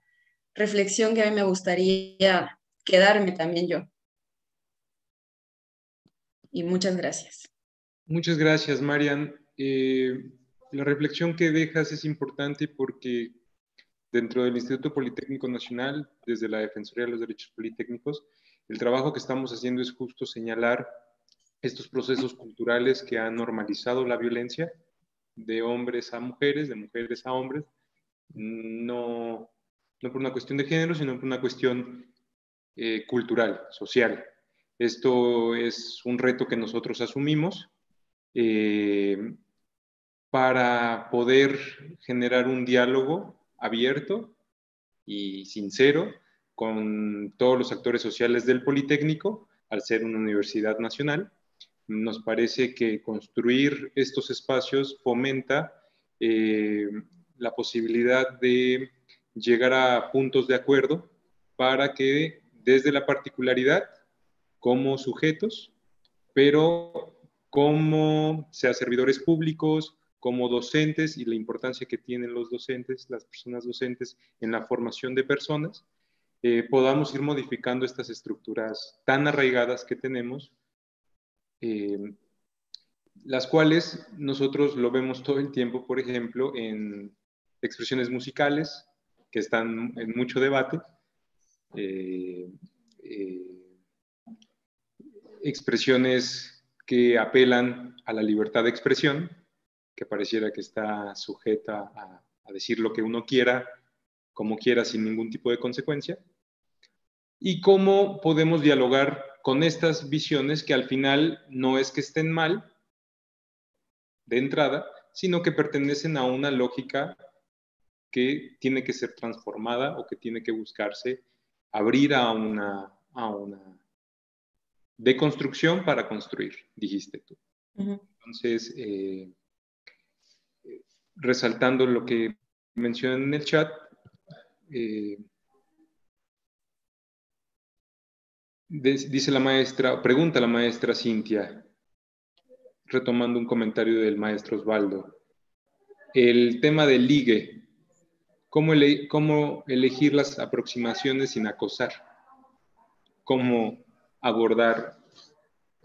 reflexión que a mí me gustaría quedarme también yo. Y muchas gracias. Muchas gracias, Marian. La reflexión que dejas es importante porque dentro del Instituto Politécnico Nacional, desde la Defensoría de los Derechos Politécnicos, el trabajo que estamos haciendo es justo señalar estos procesos culturales que han normalizado la violencia de hombres a mujeres, de mujeres a hombres, no por una cuestión de género, sino por una cuestión cultural, social. Esto es un reto que nosotros asumimos para poder generar un diálogo abierto y sincero con todos los actores sociales del Politécnico, al ser una universidad nacional. Nos parece que construir estos espacios fomenta la posibilidad de llegar a puntos de acuerdo para que desde la particularidad, como sujetos, pero como sea servidores públicos, como docentes y la importancia que tienen los docentes, las personas docentes en la formación de personas, podamos ir modificando estas estructuras tan arraigadas que tenemos, las cuales nosotros lo vemos todo el tiempo, por ejemplo, en expresiones musicales que están en mucho debate, expresiones que apelan a la libertad de expresión, que pareciera que está sujeta a decir lo que uno quiera, como quiera, sin ningún tipo de consecuencia, y cómo podemos dialogar con estas visiones que al final no es que estén mal de entrada, sino que pertenecen a una lógica que tiene que ser transformada o que tiene que buscarse abrir a una deconstrucción para construir, dijiste tú. Entonces, resaltando lo que mencionan en el chat, dice la maestra, pregunta la maestra Cintia, retomando un comentario del maestro Osvaldo, el tema del ligue, ¿cómo elegir las aproximaciones sin acosar? ¿Cómo abordar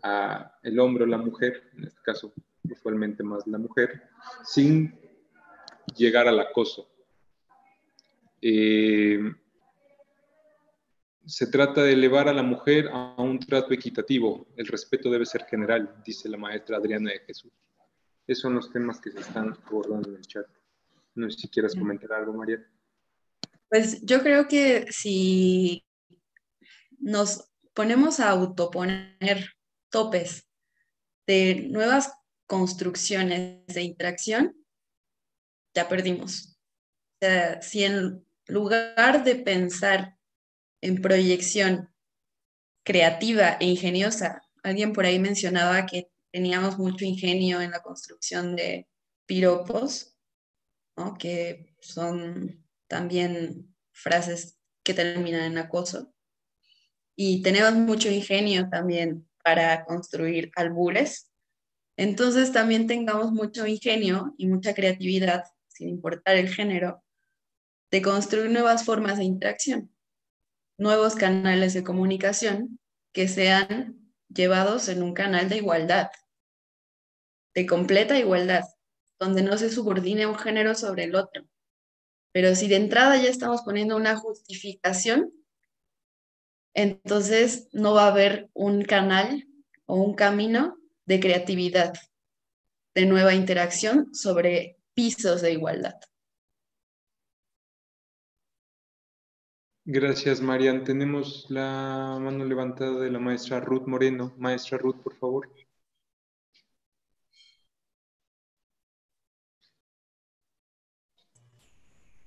a el hombre o la mujer, en este caso usualmente más la mujer, sin llegar al acoso? Se trata de elevar a la mujer a un trato equitativo. El respeto debe ser general, dice la maestra Adriana de Jesús. Esos son los temas que se están abordando en el chat. No sé si quieras comentar algo, María. Pues yo creo que si nos ponemos a autoponer topes de nuevas construcciones de interacción, ya perdimos. O sea, si en lugar de pensar en proyección creativa e ingeniosa, alguien por ahí mencionaba que teníamos mucho ingenio en la construcción de piropos, ¿no? Que son también frases que terminan en acoso. Y tenemos mucho ingenio también para construir albures. Entonces también tengamos mucho ingenio y mucha creatividad, sin importar el género, de construir nuevas formas de interacción, nuevos canales de comunicación que sean llevados en un canal de igualdad, de completa igualdad, donde no se subordine un género sobre el otro. Pero si de entrada ya estamos poniendo una justificación, entonces no va a haber un canal o un camino de creatividad, de nueva interacción sobre pisos de igualdad. Gracias, Marian. Tenemos la mano levantada de la maestra Ruth Moreno. Maestra Ruth, por favor.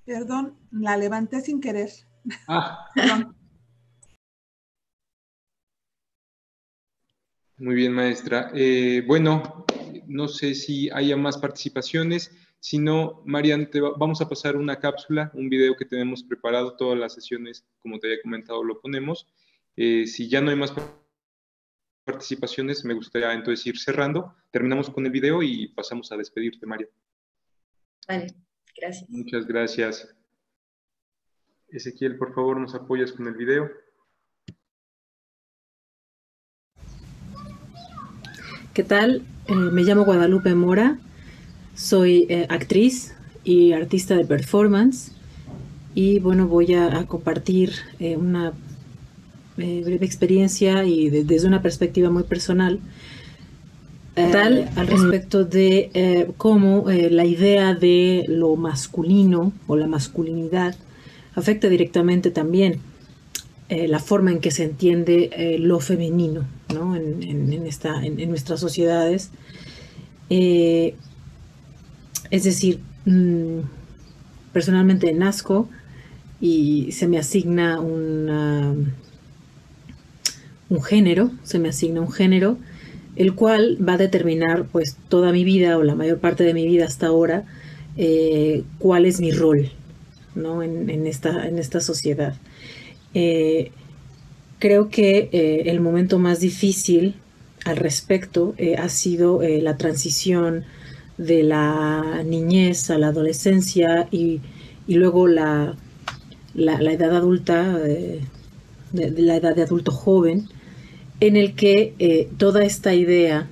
Perdón, la levanté sin querer. Perdón. Muy bien, maestra. Bueno, no sé si haya más participaciones. Si no, Marian, vamos a pasar una cápsula, un video que tenemos preparado. Todas las sesiones, como te había comentado, lo ponemos. Si ya no hay más participaciones, me gustaría entonces ir cerrando. Terminamos con el video y pasamos a despedirte, Marian. Vale, Gracias. Muchas gracias. Ezequiel, por favor, ¿nos apoyas con el video? ¿Qué tal? Me llamo Guadalupe Mora, soy actriz y artista de performance y bueno, voy a compartir una breve experiencia y desde una perspectiva muy personal al respecto de cómo la idea de lo masculino o la masculinidad afecta directamente también la forma en que se entiende lo femenino, ¿no? en nuestras sociedades. Es decir, personalmente nazco y se me asigna un género, el cual va a determinar pues toda mi vida o la mayor parte de mi vida hasta ahora, cuál es mi rol, ¿no? en esta sociedad. Creo que el momento más difícil al respecto ha sido la transición de la niñez a la adolescencia y luego la edad adulta, de la edad de adulto joven, en el que toda esta idea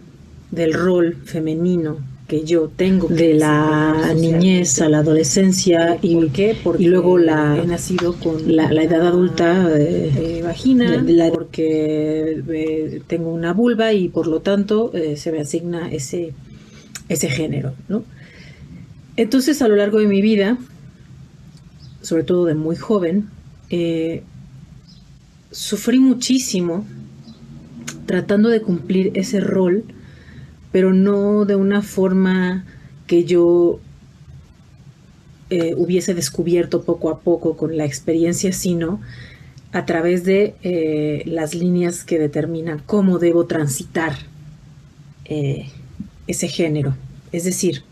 del rol femenino que yo tengo de la niñez a la adolescencia y luego he nacido con la edad adulta vagina, porque tengo una vulva y por lo tanto se me asigna ese género, ¿no? Entonces, a lo largo de mi vida, sobre todo de muy joven, sufrí muchísimo tratando de cumplir ese rol, pero no de una forma que yo hubiese descubierto poco a poco con la experiencia, sino a través de las líneas que determinan cómo debo transitar ese género. Es decir,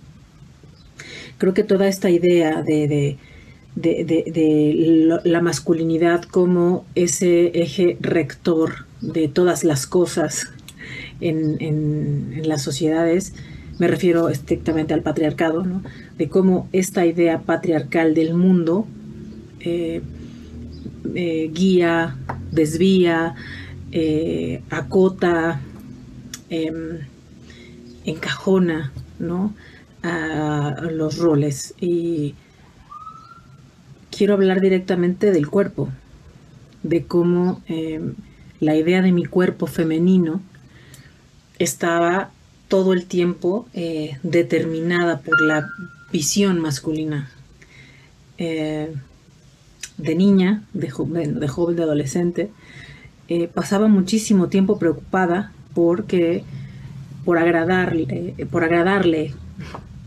creo que toda esta idea de la masculinidad como ese eje rector de todas las cosas en las sociedades, me refiero estrictamente al patriarcado, ¿no? De cómo esta idea patriarcal del mundo guía, desvía, acota, encajona, ¿no? A los roles. Y quiero hablar directamente del cuerpo, de cómo la idea de mi cuerpo femenino estaba todo el tiempo determinada por la visión masculina. De niña, de joven, de adolescente, pasaba muchísimo tiempo preocupada por agradarle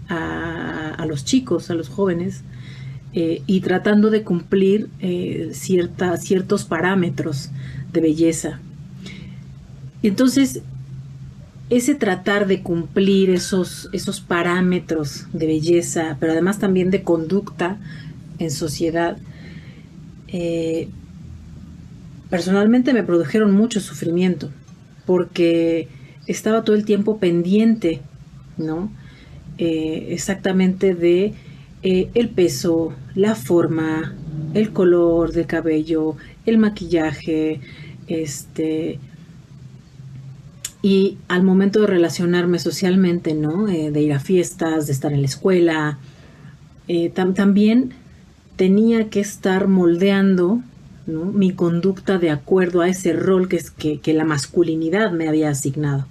a los chicos, a los jóvenes, y tratando de cumplir ciertos parámetros de belleza. Y entonces, ese tratar de cumplir esos parámetros de belleza, pero además también de conducta en sociedad, personalmente me produjeron mucho sufrimiento, porque estaba todo el tiempo pendiente, ¿no? Exactamente de el peso, la forma, el color del cabello, el maquillaje, y al momento de relacionarme socialmente, ¿no? De ir a fiestas, de estar en la escuela, también tenía que estar moldeando, ¿no? Mi conducta de acuerdo a ese rol que la masculinidad me había asignado.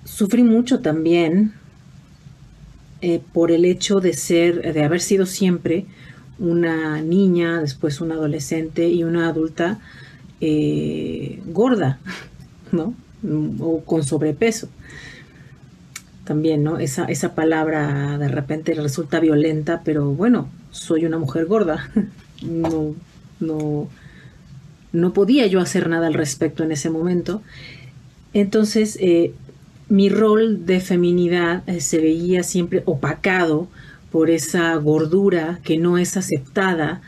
Sufrí mucho también por el hecho de haber sido siempre una niña, después una adolescente y una adulta gorda, ¿no? O con sobrepeso. También, ¿no? Esa palabra de repente resulta violenta, pero bueno, soy una mujer gorda. No podía yo hacer nada al respecto en ese momento. Entonces, mi rol de feminidad se veía siempre opacado por esa gordura que no es aceptada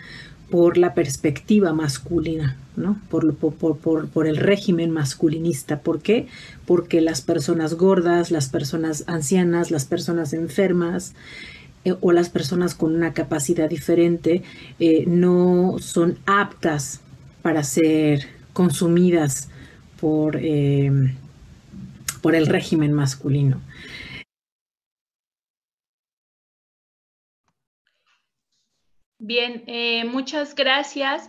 por la perspectiva masculina, ¿no? Por el régimen masculinista. ¿Por qué? Porque las personas gordas, las personas ancianas, las personas enfermas o las personas con una capacidad diferente no son aptas para ser consumidas por el régimen masculino. Bien, muchas gracias.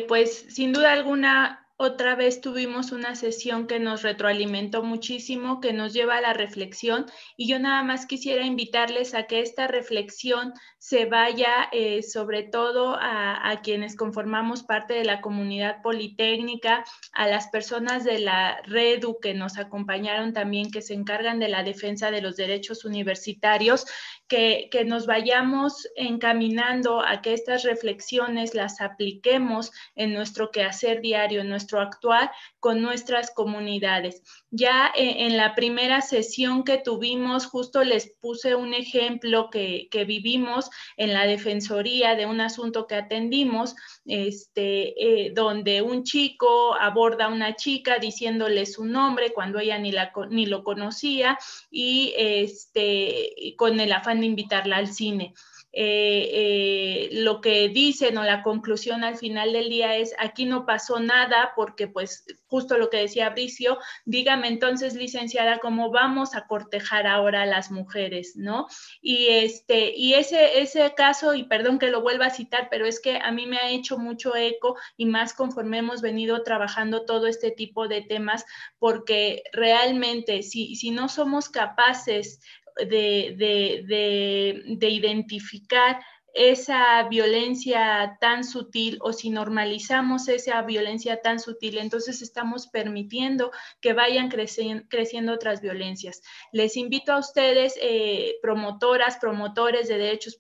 Pues sin duda alguna, otra vez tuvimos una sesión que nos retroalimentó muchísimo, que nos lleva a la reflexión, y yo nada más quisiera invitarles a que esta reflexión se vaya sobre todo a quienes conformamos parte de la comunidad politécnica, a las personas de la REDU que nos acompañaron también, que se encargan de la defensa de los derechos universitarios, que nos vayamos encaminando a que estas reflexiones las apliquemos en nuestro quehacer diario, en nuestro actuar con nuestras comunidades. Ya en la primera sesión que tuvimos, justo les puse un ejemplo que vivimos en la defensoría de un asunto que atendimos, donde un chico aborda a una chica diciéndole su nombre cuando ella ni lo conocía, y con el afán de invitarla al cine. Lo que dicen o la conclusión al final del día es: aquí no pasó nada, porque pues justo lo que decía Bricio, dígame entonces, licenciada, cómo vamos a cortejar ahora a las mujeres, ¿no? Y ese caso, y perdón que lo vuelva a citar, pero es que a mí me ha hecho mucho eco, y más conforme hemos venido trabajando todo este tipo de temas, porque realmente si no somos capaces de identificar esa violencia tan sutil, o si normalizamos esa violencia tan sutil, entonces estamos permitiendo que vayan creciendo otras violencias. Les invito a ustedes, promotoras, promotores de derechos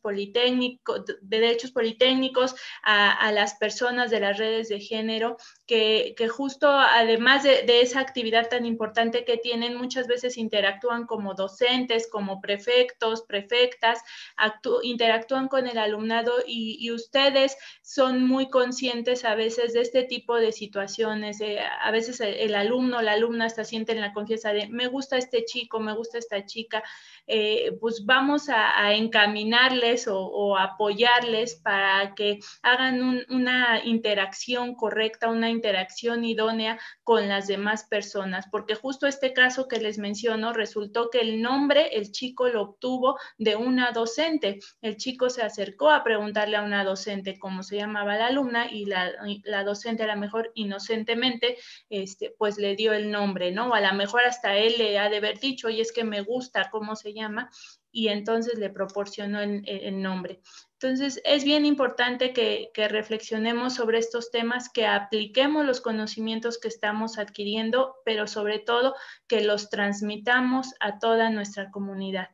politécnicos, a las personas de las redes de género, que justo además de esa actividad tan importante que tienen, muchas veces interactúan como docentes, como prefectos, prefectas, interactúan con el alumnado, y ustedes son muy conscientes a veces de este tipo de situaciones. A veces el alumno o la alumna hasta sienten la confianza de: me gusta este chico, me gusta esta chica. Pues vamos a encaminarles o apoyarles para que hagan una interacción correcta, una interacción idónea con las demás personas, porque justo este caso que les menciono, resultó que el nombre el chico lo obtuvo de una docente. El chico se acercó a preguntarle a una docente cómo se llamaba la alumna, y la docente, a lo mejor inocentemente, pues le dio el nombre, ¿no? O a lo mejor hasta él le ha de haber dicho: oye, es que me gusta cómo se llama, y entonces le proporcionó el nombre. Entonces, es bien importante que reflexionemos sobre estos temas, que apliquemos los conocimientos que estamos adquiriendo, pero sobre todo que los transmitamos a toda nuestra comunidad.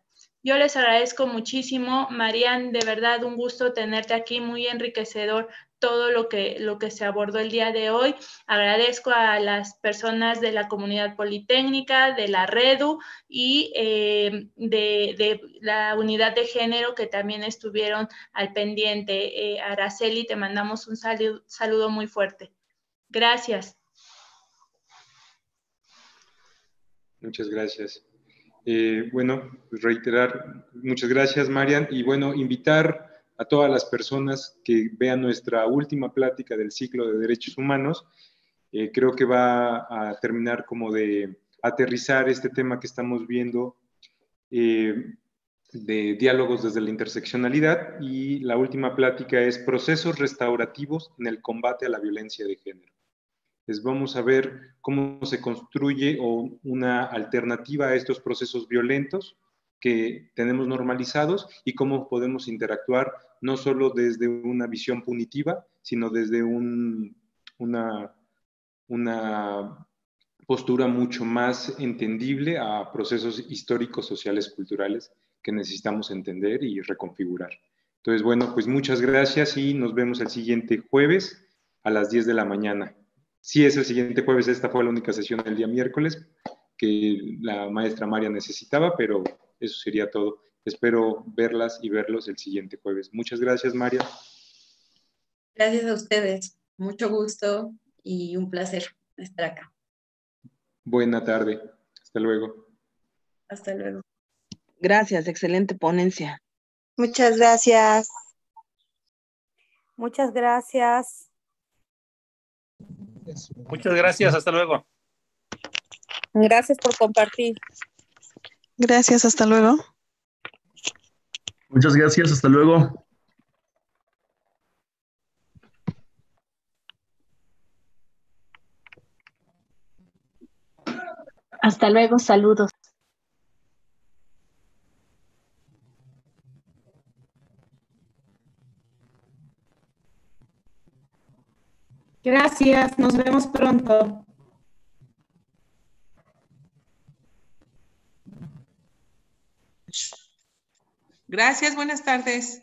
Yo les agradezco muchísimo. Marian, de verdad un gusto tenerte aquí, muy enriquecedor todo lo que se abordó el día de hoy. Agradezco a las personas de la comunidad politécnica, de la REDU y de la unidad de género, que también estuvieron al pendiente. Araceli, te mandamos un saludo muy fuerte. Gracias. Muchas gracias. Bueno, pues reiterar, muchas gracias, Marian, y bueno, invitar a todas las personas que vean nuestra última plática del ciclo de derechos humanos. Creo que va a terminar como de aterrizar este tema que estamos viendo de diálogos desde la interseccionalidad, y la última plática es procesos restaurativos en el combate a la violencia de género. Les vamos a ver cómo se construye una alternativa a estos procesos violentos que tenemos normalizados, y cómo podemos interactuar no solo desde una visión punitiva, sino desde una postura mucho más entendible a procesos históricos, sociales, culturales que necesitamos entender y reconfigurar. Entonces, bueno, pues muchas gracias, y nos vemos el siguiente jueves a las 10 de la mañana. Sí, es el siguiente jueves. Esta fue la única sesión del día miércoles que la maestra María necesitaba, pero eso sería todo. Espero verlas y verlos el siguiente jueves. Muchas gracias, María. Gracias a ustedes. Mucho gusto y un placer estar acá. Buena tarde. Hasta luego. Hasta luego. Gracias, excelente ponencia. Muchas gracias. Muchas gracias. Muchas gracias, hasta luego. Gracias por compartir. Gracias, hasta luego. Muchas gracias, hasta luego. Hasta luego, saludos. Gracias, nos vemos pronto. Gracias, buenas tardes.